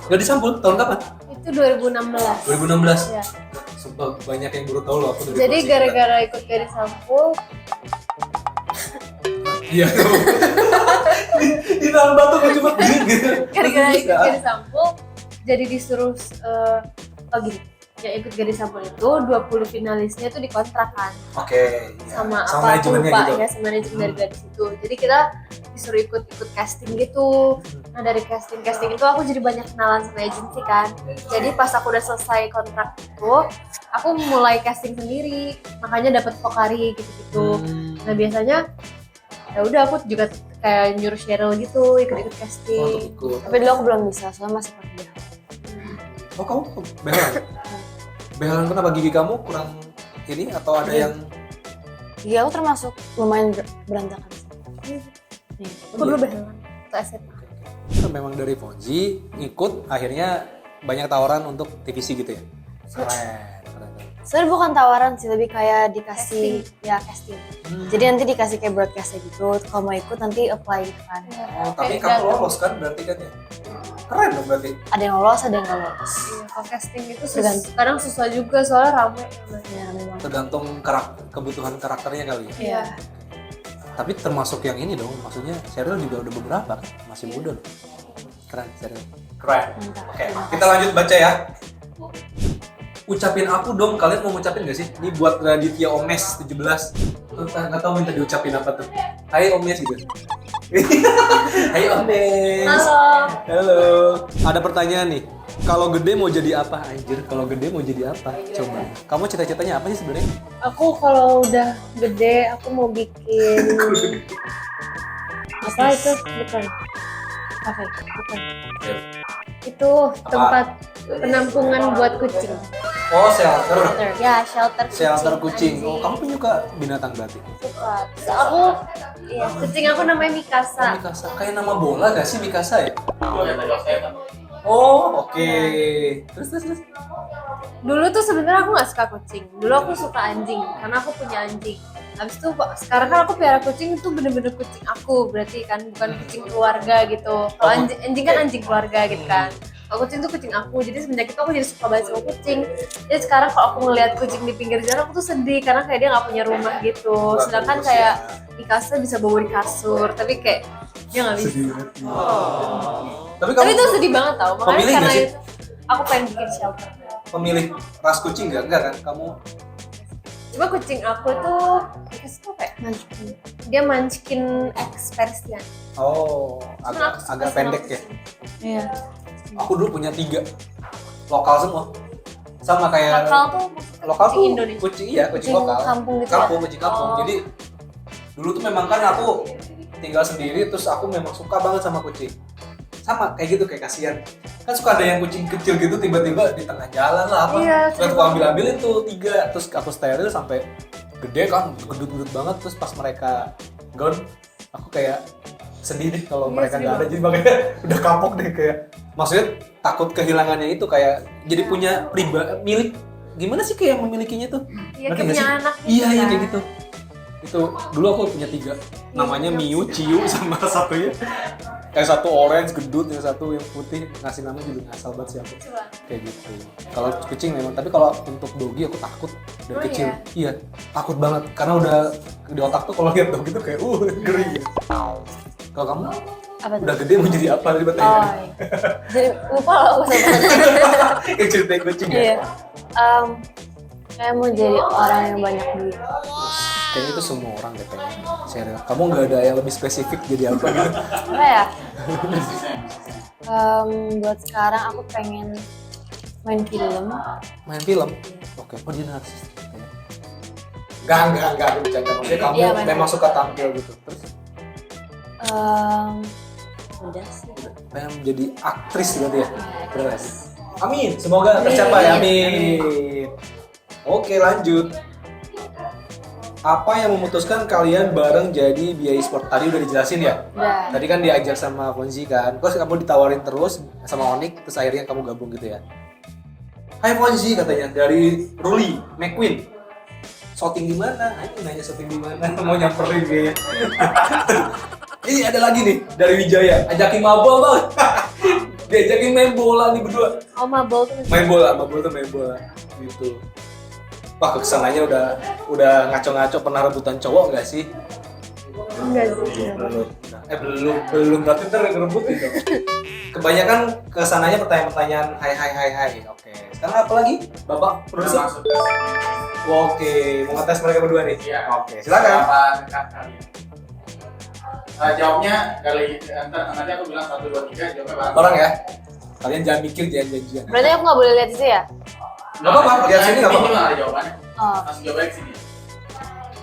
Gak disampul? Tahun kapan? Itu 2016. 2016? Ya. Sumpah banyak yang baru tahu loh aku dari Jadi Fonzi. gara-gara ikut garis sampul, Iya. Di dalam batu gue cuma gitu. gara-gara ikut garis sampul, jadi disuruh gini. Ya ikut garis sampul itu 20 finalisnya tuh dikontrak kan Oke. Iya. sama apa aku manajemennya lupa gitu. ya sama manajemen dari gadis itu. Jadi kita disuruh ikut casting gitu. Nah dari casting itu aku jadi banyak kenalan sama agensi kan. Jadi pas aku udah selesai kontrak itu, aku mulai casting sendiri. Makanya dapat Pocari gitu-gitu. Nah biasanya ya udah aku juga kayak nyuruh Sheryl gitu ikut-ikut Untuk casting. ikut. Tapi dulu aku belum bisa, soalnya masih kerja. Oh kamu behelan? Behelan kenapa gigi kamu kurang ini atau ada yang Iya, aku termasuk lumayan berantakan sih. Nih. Aku dulu behelan atau SMA. Kan memang dari Fonzi ikut akhirnya banyak tawaran untuk TVC gitu ya? Keren. Sebenarnya bukan tawaran sih, lebih kayak dikasih ya casting. Jadi nanti dikasih kayak broadcast gitu. Kalau mau ikut nanti apply gitu kan. Oh, tapi kamu lolos kan berarti kan ya? Keren dong berarti. Ada yang lolos, ada yang nggak lolos. Iya, kalau casting itu Tergantung. kadang susah juga soalnya rame. Ya memang. Tergantung kebutuhan karakternya kali ya. Iya. Tapi termasuk yang ini dong, maksudnya Cheryl juga udah beberapa kan, masih muda loh. Keren Cheryl. Keren. Mantap. Oke, kita lanjut baca ya. Ucapin aku dong, kalian mau ngucapin gak sih? Ini buat Raditya Omes 17. Nggak tahu minta diucapin apa tuh. Hai Omes gitu. Hai Omes. Halo. Halo. Ada pertanyaan nih. Kalau gede mau jadi apa anjir? Kalau gede mau jadi apa? Coba. Kamu cita-citanya apa sih sebenarnya? Aku kalau udah gede, aku mau bikin apa itu? Bukan. Kafe, bukan. Itu tempat penampungan buat kucing. Oh, shelter. Ya, shelter kucing. Shelter kucing. Oh, anjing. kamu penyuka binatang berarti? Suka. Terus aku, iya, kucing aku namanya Mikasa. Mikasa. Kayak nama bola gak sih Mikasa ya? Oh, oke. Terus. Dulu tuh sebenarnya aku nggak suka kucing. Dulu aku suka anjing karena aku punya anjing. Habis itu sekarang kan aku pelihara kucing itu bener-bener kucing aku, berarti kan bukan kucing keluarga gitu. Kalau anjing kan anjing keluarga gitu kan. Kalau kucing tuh kucing aku. Jadi semenjak itu aku jadi suka banget sama kucing. Jadi sekarang kalau aku ngeliat kucing di pinggir jalan aku tuh sedih karena kayak dia nggak punya rumah gitu. Sedangkan kayak Mikasa bisa bawa di kasur, tapi kayak dia nggak bisa. Tapi Tapi kamu itu sedih banget tau. Makanya pemilih karena nggak sih? itu aku pengen bikin shelter. pemilih ras kucing nggak? Enggak kan? Kamu Cuma kucing aku tuh Mikasa tuh kayak Munchkin. dia Munchkin X Persian. oh Cuma aku suka agak sama pendek ya. kucing. Iya. Aku dulu punya 3 lokal semua. Sama kayak Lokal tuh maksudnya lokal kucing tuh Indonesia. kucing iya kucing Kucing lokal. kampung gitu Kampung kucing kampung. Oh. Jadi dulu tuh memang kan aku tinggal sendiri terus aku memang suka banget sama kucing. Sama kayak gitu kayak kasihan. Kan suka ada yang kucing kecil gitu tiba-tiba di tengah jalan lah apa. Iya, Terus aku ambil-ambilin tuh 3 terus aku steril sampai gede kan gedut-gedut banget terus pas mereka gone aku kayak sedih deh kalau Iya, mereka sedih nggak ada banget. jadi makanya udah kapok deh kayak maksudnya takut kehilangannya itu kayak jadi Iya. punya milik gimana sih kayak memilikinya tuh Iya, ngerti kayak nggak punya sih? anak Iya kan. kayak gitu itu dulu aku punya 3 namanya iya. Miu, Ciu sama satunya yang satu orange gendut yang satu yang putih ngasih nama juga ngasal banget siapa Coba. kayak gitu kalau kucing memang tapi kalau untuk dogi aku takut dari Oh, kecil iya? iya takut banget karena udah di otak tuh kalau lihat dogi tuh kayak ngeri kalau kamu Apa tuh? udah gede mau jadi apa tadi Oh, pertanyaan iya. Jadi lupa loh aku sama. yang ceritain kucing ya Iya. Kayak mau jadi orang yang banyak duit. kayaknya itu semua orang deh kayaknya serius kamu nggak ada yang lebih spesifik jadi apa gitu Apa ya? Buat sekarang aku pengen main film. main film oke oh dia narsis enggak aku bercanda maksudnya kamu Iya, main memang film. suka tampil gitu terus Udah sih. pengen jadi aktris berarti ya bener amin semoga tercapai amin oke lanjut apa yang memutuskan kalian bareng jadi BI Sport tadi udah dijelasin ya Udah. tadi kan diajak sama Fonzi kan terus kamu ditawarin terus sama Onik terus akhirnya kamu gabung gitu ya Hai Fonzi katanya dari Ruli McQueen shooting di mana? Ini nanya shooting di mana? Mau nyamperin kayaknya. Ini ada lagi nih dari Wijaya, ajakin mabol bang. Diajakin main bola nih berdua. Oh, mabel tuh. Main bola gitu. Wah kesananya udah ngaco-ngaco pernah rebutan cowok nggak sih? Enggak sih. Belum berarti ntar ngerebutin dong. Kebanyakan kesananya pertanyaan-pertanyaan hai. Oke. Sekarang apa lagi? Bapak produser. Oke, mau ngetes mereka berdua nih. Iya. Oke, silakan. Berapa dekat kalian? Jawabnya nanti aku bilang 1, 2, 3 jawabnya bareng. Barang ya. Kalian jangan mikir, jangan janjian. Berarti aku nggak boleh lihat itu ya? Nggak apa-apa, lihat sini nggak apa-apa. Ini nggak ada jawabannya. Oh. Langsung jawabnya ke sini.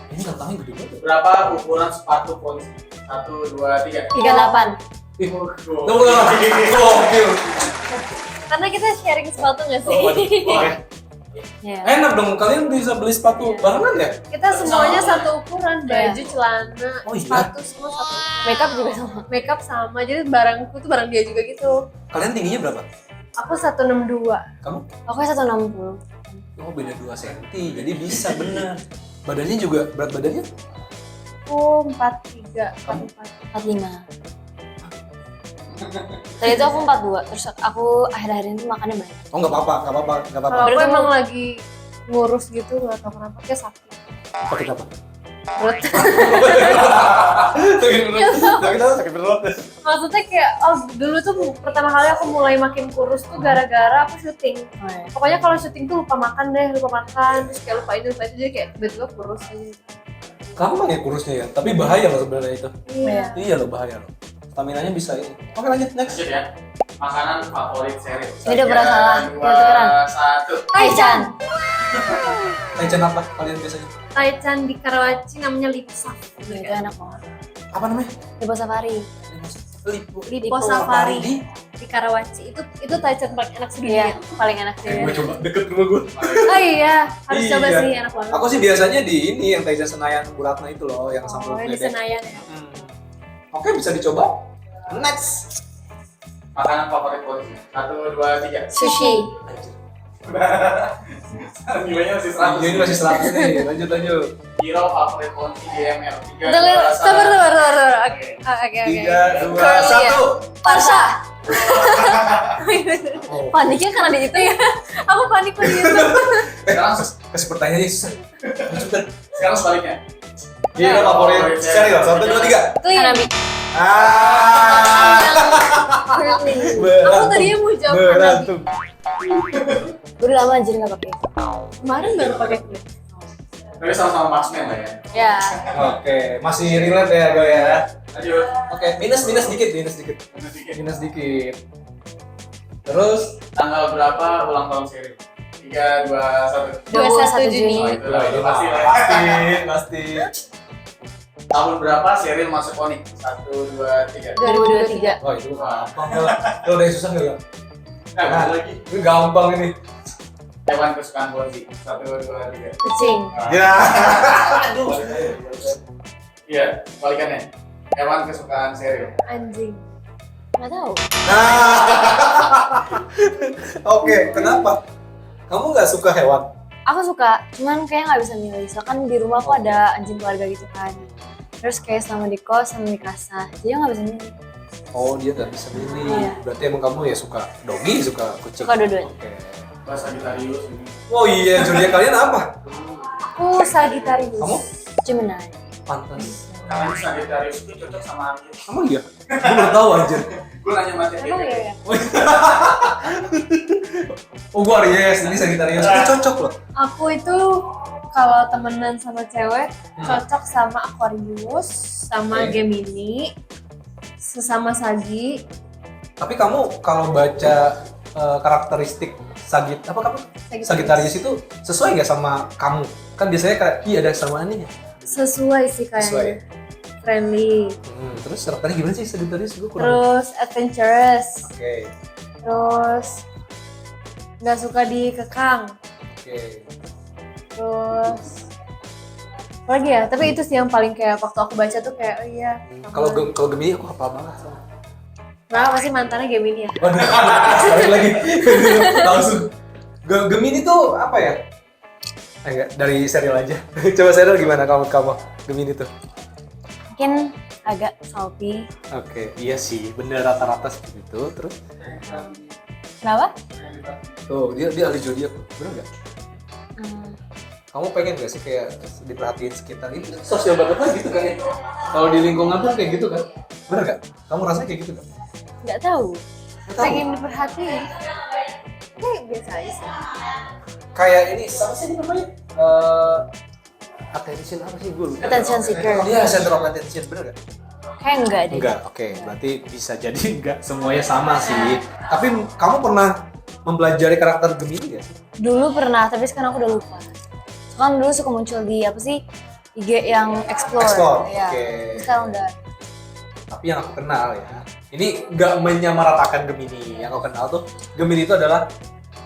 Ini tantangnya gede banget. Berapa ukuran sepatu Fonzi? 1, 2, 3. 38. Tunggu. Gokil. Karena kita sharing sepatu nggak sih? Oke. Iya. Enak dong, kalian bisa beli sepatu barengan ya? Kita semuanya satu ukuran, baju, celana, Oh, iya? sepatu semua satu. Makeup juga sama. Makeup sama, jadi barangku tuh barang dia juga gitu. Kalian tingginya berapa? Aku 162. Kamu? Aku 160. Oh beda 2 cm, jadi bisa bener. Badannya juga, berat badannya? Aku 43, Kamu? 45. Tadi itu aku 42, terus aku akhir-akhir ini makannya banyak. Oh nggak apa-apa, nggak apa-apa, nggak apa-apa. Kalau aku Berarti emang lagi ngurus gitu, nggak tahu kenapa kayak sakit. Sakit apa? Perut. Sakit perut. Maksudnya kayak, oh dulu tuh pertama kali aku mulai makin kurus tuh gara-gara aku syuting. Pokoknya kalau syuting tuh lupa makan, terus kayak lupa itu, jadi kayak tiba-tiba kurus aja. Gampang ya kurusnya ya, tapi bahaya loh sebenarnya itu. Iya. Iya loh bahaya loh. Staminanya bisa ini. Oke lanjut next. Lanjut ya. Makanan favorit Sheryl. Ini udah pernah salah, udah tukeran. 3, 2, 1. Taichan. Taichan apa kalian biasanya? Taichan di Karawaci namanya Lipsa. Itu enak banget. Apa namanya? Lipo Safari. Lipo. Lipo Safari Di? di Karawaci. Itu Taichan paling enak Iya, sedunia. paling enak sih. Gue coba deket rumah gue. Oh iya, harus coba Iya. sih, enak banget. Aku sih biasanya di ini yang Taichan Senayan Bu Ratna itu loh, yang sambal Oh, yang di bebek. Senayan ya. Oke bisa dicoba. Next. Makanan favorit Fonzi. 1, 2, 3. Sushi. Nilainya masih 100. Ini masih 100 nih. Lanjut. Hero favorit Fonzi di ML. 3, 2, 1. Tunggu, sabar. Oke. 3, 2, Curly 1. Parsha. Oh. Paniknya karena di itu ya. Aku panik gitu. Sekarang Kasih pertanyaannya susah. Lanjut. sekarang sebaliknya. Hero favorit Sheryl. 1, 2, 3. Clean. Hanabi. Aku tadinya mau jawab Hanabi. Berantem. Udah lama anjir nggak pakai. Kemarin baru pakai clean. Tapi sama-sama marksman lah ya. Ya. Oke, masih relate ya gue ya. Lanjut. Oke, minus dikit. Minus dikit. Minus dikit. Terus Tanggal berapa ulang tahun Sheryl? 3, 2, 1. 21 Juni. Oh, itu lah, itu pasti lah. pasti. Tahun berapa Sheryl masuk Onyx? 1, 2, 3. 2023. Wah, itu gampang lah. Kalau udah susah enggak? Nah, lagi. Ini gampang ini. Hewan kesukaan Fonzi. 1, 2, 3. Kucing. Ya. Iya, balikannya. Hewan kesukaan Sheryl. Anjing. Nggak tahu. Oke, kenapa? Kamu nggak suka hewan? Aku suka, cuman kayak nggak bisa milih. Soalnya kan di rumah aku ada anjing keluarga gitu kan. Terus kayak selama di kos sama di kasah, jadi nggak bisa milih. Oh, dia nggak bisa milih. Iya. Berarti emang kamu ya suka doggy, suka kucing. Suka dua-duanya. Oke. Bahasa Sagittarius ini. Oh iya, zodiak kalian apa? Aku Sagittarius. Kamu? Gemini. Pantas. Karena Sagittarius itu cocok sama Aries. Emang iya? Gue baru tahu anjir. Gue nanya sama Emang dia. iya ya? Oh, gue Aries, ini Sagittarius. Itu cocok loh. Aku itu kalau temenan sama cewek cocok sama Aquarius, sama Gemini, sesama Sagi. Tapi kamu kalau baca karakteristik apa kamu? Sagittarius itu sesuai nggak sama kamu? Kan biasanya kayak iya ada kesamaannya. Sesuai sih kayaknya. Sesuai. Friendly. Terus karakternya gimana sih Sagittarius? Gue kurang. Terus adventurous. Oke. Terus nggak suka dikekang. Oke. Terus apa lagi ya? Tapi itu sih yang paling kayak waktu aku baca tuh kayak oh iya. Kalau Gemini aku hafal banget. Kenapa pasti mantannya Gemini ya? Waduh, sekali lagi. Langsung. Gemini tuh apa ya? Enggak, dari serial aja. Coba serial gimana kamu Gemini tuh? Mungkin agak salty. Oke, iya sih, bener rata-rata seperti itu. Terus, Kenapa? tuh dia ahli zodiak, bener nggak? Kamu pengen nggak sih kayak diperhatiin sekitar ini? Sosial banget lah gitu kan ya? Kalau di lingkungan tuh kayak gitu kan? Bener nggak? Kamu rasanya kayak gitu kan? Nggak tahu. Nggak tahu. Pengen diperhatiin. Kayak biasa aja sih. Kayak ini, apa sih ini namanya? Attention apa sih gue lupa. Attention seeker. Iya, center of attention, bener nggak? Kayak enggak deh. Enggak, oke. Berarti bisa jadi enggak semuanya sama sih. Tapi kamu pernah mempelajari karakter Gemini nggak sih? Dulu pernah, tapi sekarang aku udah lupa. Kan dulu suka muncul di apa sih IG yang explore. Ya. Oke. Sekarang udah. Tapi yang aku kenal ya, ini nggak menyamaratakan Gemini. Yang aku kenal tuh Gemini itu adalah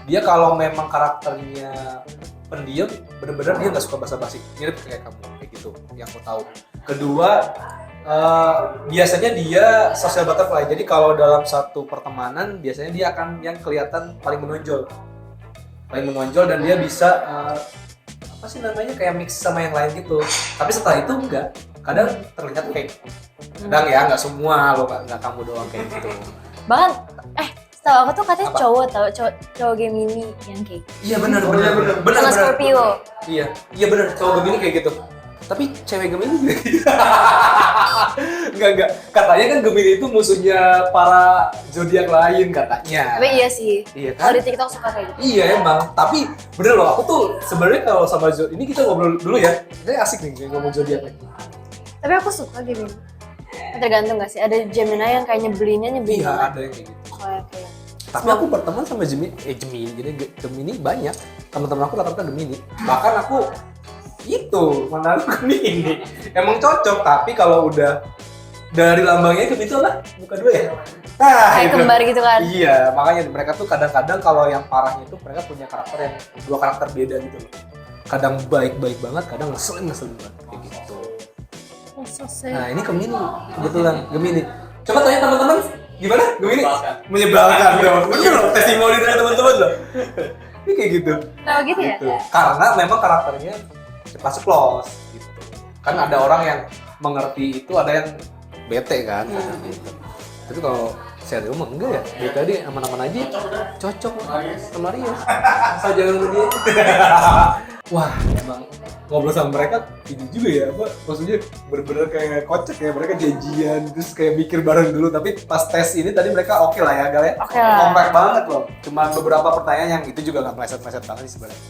dia kalau memang karakternya pendiam, bener-bener dia nggak suka basa-basi, mirip kayak kamu kayak gitu. Yang aku tahu. Kedua, biasanya dia social butterfly. Jadi kalau dalam satu pertemanan, biasanya dia akan yang kelihatan paling menonjol. paling menonjol dan dia bisa apa sih namanya kayak mix sama yang lain gitu. Tapi setelah itu enggak, kadang terlihat fake. Kadang ya nggak semua lo, nggak kamu doang kayak gitu. Bahkan setahu aku tuh katanya Apa? cowok Gemini yang kayak gitu. Iya benar. Sama Scorpio. Iya benar, cowok Gemini kayak gitu. Tapi cewek Gemini juga gitu. Enggak. Katanya kan Gemini itu musuhnya para zodiak lain katanya. Tapi iya sih. Iya Kalau kan? di TikTok suka kayak gitu. Iya emang, tapi bener loh, aku tuh sebenarnya kalau sama zodiak ini kita ngobrol dulu ya. Ini asik nih kayak ngomong zodiak nih. Tapi aku suka Gemini. Tergantung gak sih? Ada Gemini yang kayak nyebelin Iya, banget. ada yang kayak gitu. Kayak Tapi aku berteman sama Gemini banyak. Teman-teman aku rata-rata Gemini. Bahkan aku itu mana aku Gemini. Emang cocok, tapi kalau udah dari lambangnya Gemini itu apa? Bukan dua ya? Nah, kayak itu. kembar gitu kan. Iya, makanya mereka tuh kadang-kadang kalau yang parahnya itu mereka punya karakter yang dua karakter beda gitu loh. Kadang baik-baik banget, kadang ngeselin banget kayak gitu. Nah, ini Gemini, kebetulan Gemini. Coba tanya teman-teman, gimana? Gemini? Menyebalkan dong. Bener loh, testimoni dari teman-teman loh. Ini kayak gitu. Tahu gitu ya? Gitu. Karena memang karakternya cepat ceplos gitu. Kan ada orang yang mengerti itu, ada yang bete kan. Gitu. Tapi kalau serius mah enggak ya. Dia tadi aman-aman aja. Cocok sama Rias. Asal jangan sama dia. Wah, emang ngobrol sama mereka ini juga ya, apa maksudnya bener-bener kayak kocak ya, mereka janjian terus kayak mikir bareng dulu, tapi pas tes ini tadi mereka oke lah ya Gal ya, Oke lah. kompak banget loh, cuma beberapa pertanyaan yang itu juga nggak meleset-meleset banget sih sebenarnya.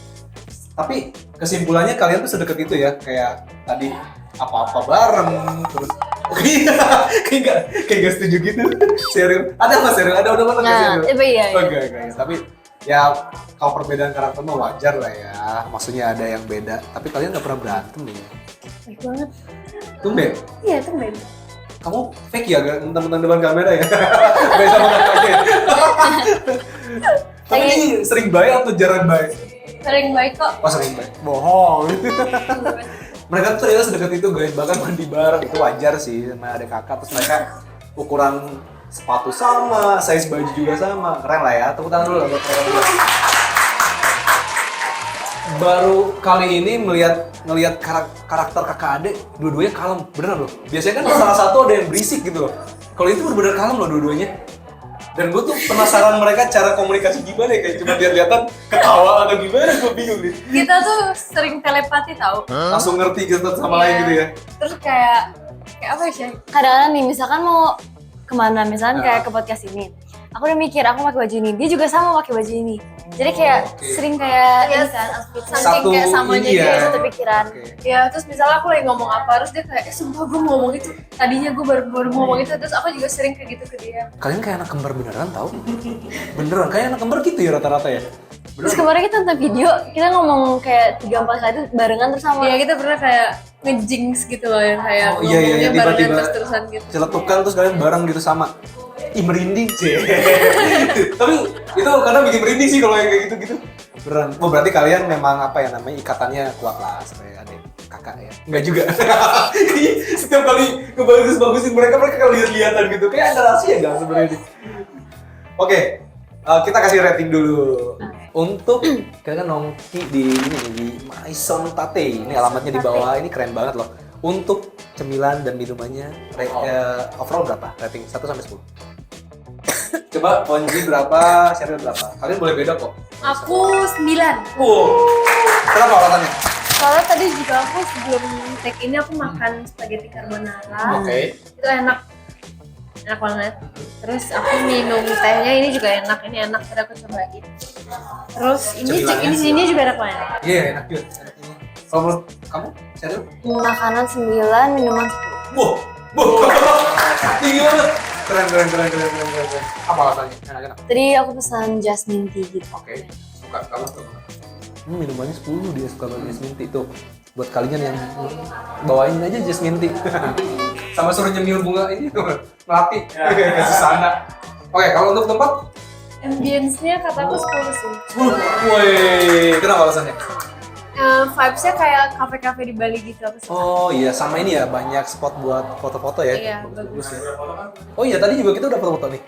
Tapi kesimpulannya kalian tuh sedekat itu ya, kayak tadi apa-apa bareng terus kayak nggak setuju gitu. Serius ada apa serius, ada udah Nah, iya. Enggak, tapi ya kalau perbedaan karakter mah wajar lah ya, maksudnya ada yang beda, tapi kalian nggak pernah berantem nih. Baik banget. Tumben, Iya, tumben. kamu fake ya, gak mentang-mentang depan kamera ya? Gak sama kakaknya. Tapi ini sering baik atau jarang baik? Sering baik kok. Oh sering baik, bohong. Mereka tuh ternyata sedekat itu guys, bahkan mandi bareng, itu wajar sih sama adik kakak, terus mereka ukuran sepatu sama, size baju juga sama, keren lah ya, tepuk tangan dulu lah buat mereka berdua. Baru kali ini ngelihat karakter kakak adik, dua-duanya kalem, beneran loh. Biasanya kan salah satu ada yang berisik gitu loh, kalau itu bener-bener kalem loh dua-duanya. Dan gue tuh penasaran mereka cara komunikasi gimana ya, kayak cuma lihat-lihatan ketawa atau gimana, gue bingung nih. Kita tuh sering telepati tahu. Langsung ngerti gitu sama lain gitu ya. Terus kayak apa ya, Shay? Kadang-kadang nih misalkan mau kemana, misalkan kayak ke podcast ini, aku udah mikir aku pakai baju ini, dia juga sama pakai baju ini. Jadi kayak Oke. sering kayak Iya, ini kan, saking Satu kayak samanya ini ya. gitu. satu pikiran. Oke. Ya, terus misalnya aku lagi ngomong apa, terus dia kayak, sumpah gue mau ngomong itu. Tadinya gue baru ngomong itu, terus aku juga sering kayak gitu ke dia. Kalian kayak anak kembar beneran tau? Beneran, kayak anak kembar gitu ya rata-rata ya? Terus kemarin kita nonton video, kita ngomong kayak 3-4 kali itu barengan terus sama. Iya, kita pernah kayak ngejinx gitu loh, yang kayak Oh, iya, ngomongnya tiba-tiba barengan terus-terusan gitu. celetukan terus kalian bareng gitu sama. Ih merinding sih. Tapi itu kadang bikin merinding sih kalau yang kayak gitu-gitu. Beneran. Oh berarti kalian memang apa ya namanya, ikatannya kuat lah sebagai adik kakak ya? Enggak juga. Setiap kali ngebagus-bagusin mereka kalau lihat-lihatan gitu. Kayak ada rahasia enggak sebenarnya? Oke, kita kasih rating dulu. Untuk kita kan nongki di ini di Maison Tate. Ini alamatnya di bawah. Ini keren banget loh. Untuk cemilan dan minumannya overall berapa? Rating 1 sampai 10. Coba Ponji berapa, Sheryl berapa? Kalian boleh beda kok. Aku 9. Kenapa alasannya? Soalnya tadi juga aku sebelum take ini aku makan spaghetti carbonara. Oke. Itu enak banget. Terus aku minum tehnya ini juga enak, ini enak, tadi aku cobain. Terus ini juga enak banget. Iya, enak juga. Enak ini. Kalau menurut kamu, Sheryl? Makanan 9, minuman 10. Wow, tinggi banget. Keren. Apa alasannya? Enak. Tadi aku pesan jasmine tea gitu. Oke, suka. Kamu suka banget. Minumannya 10, dia suka banget jasmine tea tuh. Buat kalian yang bawain aja jasmine tea. Sama suruh nyemil bunga ini tuh, melati. Kasih sana. Oke, kalau untuk tempat? Ambience-nya kata aku 10 sih. 10. Woi, kenapa alasannya? Vibes-nya kayak kafe-kafe di Bali gitu aku suka. Oh iya, sama ini ya, banyak spot buat foto-foto ya. Iya, bagus. ya. Oh iya, tadi juga kita udah foto-foto nih.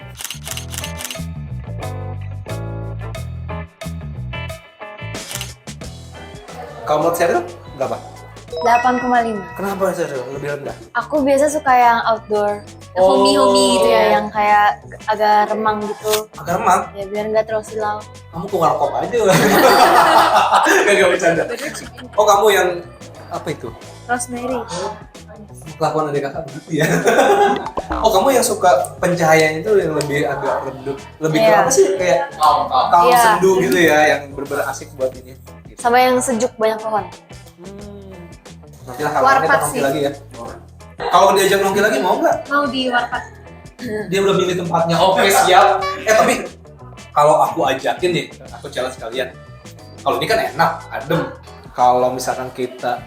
Kalau menurut Sheryl berapa? 8,5. Kenapa Sheryl lebih rendah? Aku biasa suka yang outdoor. Homey-homey gitu Iya, ya. yang kayak agak remang gitu. Agak remang. Ya biar nggak terlalu silau. Kamu ke warkop aja. Gak bercanda. Oh kamu yang apa itu? Rosemary. Kelakuan adik kakak begitu ya. Oh kamu yang suka pencahayaan itu yang lebih agak redup, lebih ke Iya. apa sih kayak Kaum. kaum Iya. sendu gitu ya, yang bener-bener asik buat ini. Gitu. Sama yang sejuk banyak pohon. Nanti lah kabarnya kita Warpat nongki sih. lagi ya. Kalau diajak nongki lagi mau nggak? Mau di warpat. Dia udah milih tempatnya. Oke siap. Tapi kalau aku ajakin nih, aku challenge kalian. Kalau ini kan enak, adem. Kalau misalkan kita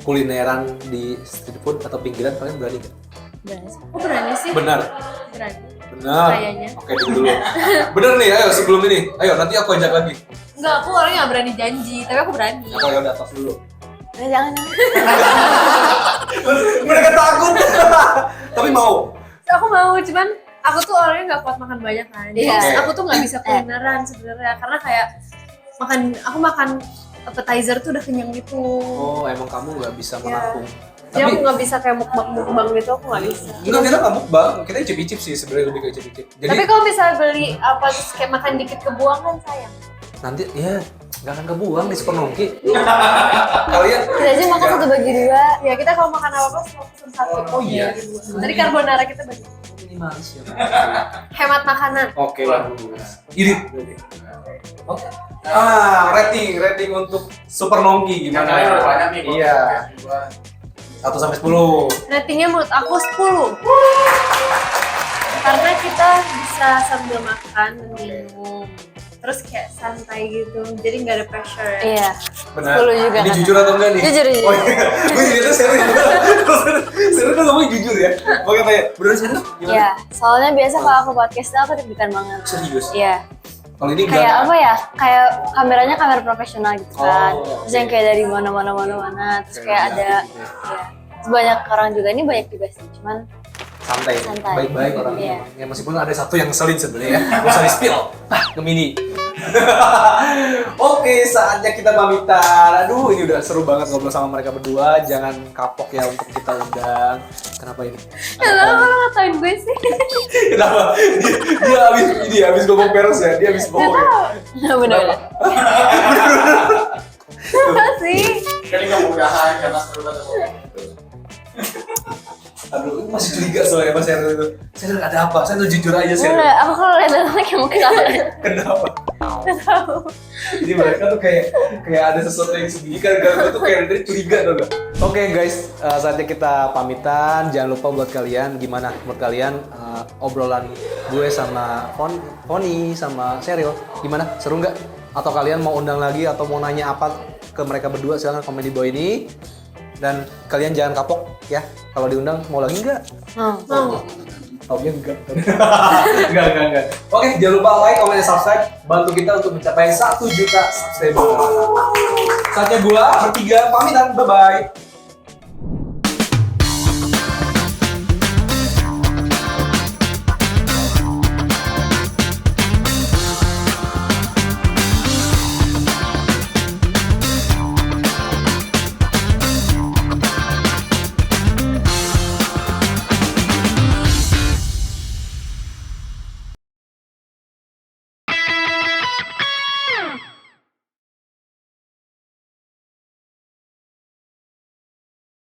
kulineran di street food atau pinggiran, kalian berani nggak? Berani sih. Aku berani sih. Benar. Berani. Benar. Kayaknya. Oke dulu. Bener nih, ayo sebelum ini. Ayo nanti aku ajak lagi. Enggak, aku orangnya nggak berani janji, tapi aku berani. Aku ya udah tos dulu. Jangan. Mereka takut. Tapi mau. Aku mau, cuman aku tuh orangnya nggak kuat makan banyak kan. Jadi Iya. aku tuh nggak bisa kulineran sebenarnya karena kayak aku makan appetizer tuh udah kenyang gitu. Oh, emang kamu nggak bisa menampung. Jadi aku nggak bisa kayak mukbang gitu, aku nggak bisa. Enggak, kita nggak mukbang, kita icip-icip sih sebenarnya, lebih ke icip-icip. Jadi Tapi kalau misalnya beli apa terus kayak makan dikit kebuang kan sayang. nanti ya nggak akan kebuang di Super Nongki. Kalian Kita aja makan satu bagi dua. Ya kita kalau makan apa-apa semua pesen satu. Oh, iya. Tadi carbonara kita bagi. minimalis ya. Hemat makanan. Oke, bagus. Irit berarti. Oke. Rating untuk Super Nongki Yang gimana? lain udah banyak nih. Iya. 1 sampai 10. Ratingnya menurut aku 10. Karena kita bisa sambil makan dan minum. Terus kayak santai gitu, jadi nggak ada pressure. Iya. Benar. 10 juga Ini kan. jujur atau enggak nih? Jujur, jujur. Oh iya. Gue jadi serius. Serius kan ngomongnya jujur ya. Oke, Pak ya. Beneran serius? Gimana? Iya. Soalnya biasa kalau aku podcast tuh aku deg-degan banget. Serius. Iya. Kalau ini enggak. Kayak apa ya? Kayak kameranya kamera profesional gitu kan. Oh, Terus yang kayak dari mana-mana. Terus kayak ada, gitu ya. ya. Terus banyak orang juga, ini banyak juga sih. Cuman Santai. Santai. Baik-baik orangnya. Iya. Ya meskipun ada satu yang ngeselin sebenarnya ya. Gak usah di-spill. Ke Mini. Oke, saatnya kita pamitan. Aduh, ini udah seru banget ngobrol sama mereka berdua. Jangan kapok ya untuk kita undang. Kenapa ini? Kenapa lo ngatain gue sih? Kenapa? Dia habis ngomong peres ya. Dia habis ngomong. bener-bener. Kenapa sih? Kan ini kemudahan karena seru banget. Aduh, masih curiga soalnya Mas Sheryl itu. Sheryl ada apa? Saya tuh jujur aja Sheryl. Enggak, aku kalau lihat anak kayak mau ketawa. Kenapa? Jadi mereka tuh kayak ada sesuatu yang disembunyikan. Gue tuh kayak dari curiga tuh gak? Oke guys, saatnya kita pamitan. Jangan lupa buat kalian, gimana menurut kalian obrolan gue sama Foni sama Sheryl gimana? Seru nggak? Atau kalian mau undang lagi atau mau nanya apa ke mereka berdua? Silahkan komen di bawah ini. Dan kalian jangan kapok ya. Kalau diundang mau lagi nggak? Mau. Taunya enggak. enggak. Oke, jangan lupa like, comment, dan subscribe. Bantu kita untuk mencapai 1 juta subscriber. Saatnya gua bertiga pamitan. Bye-bye.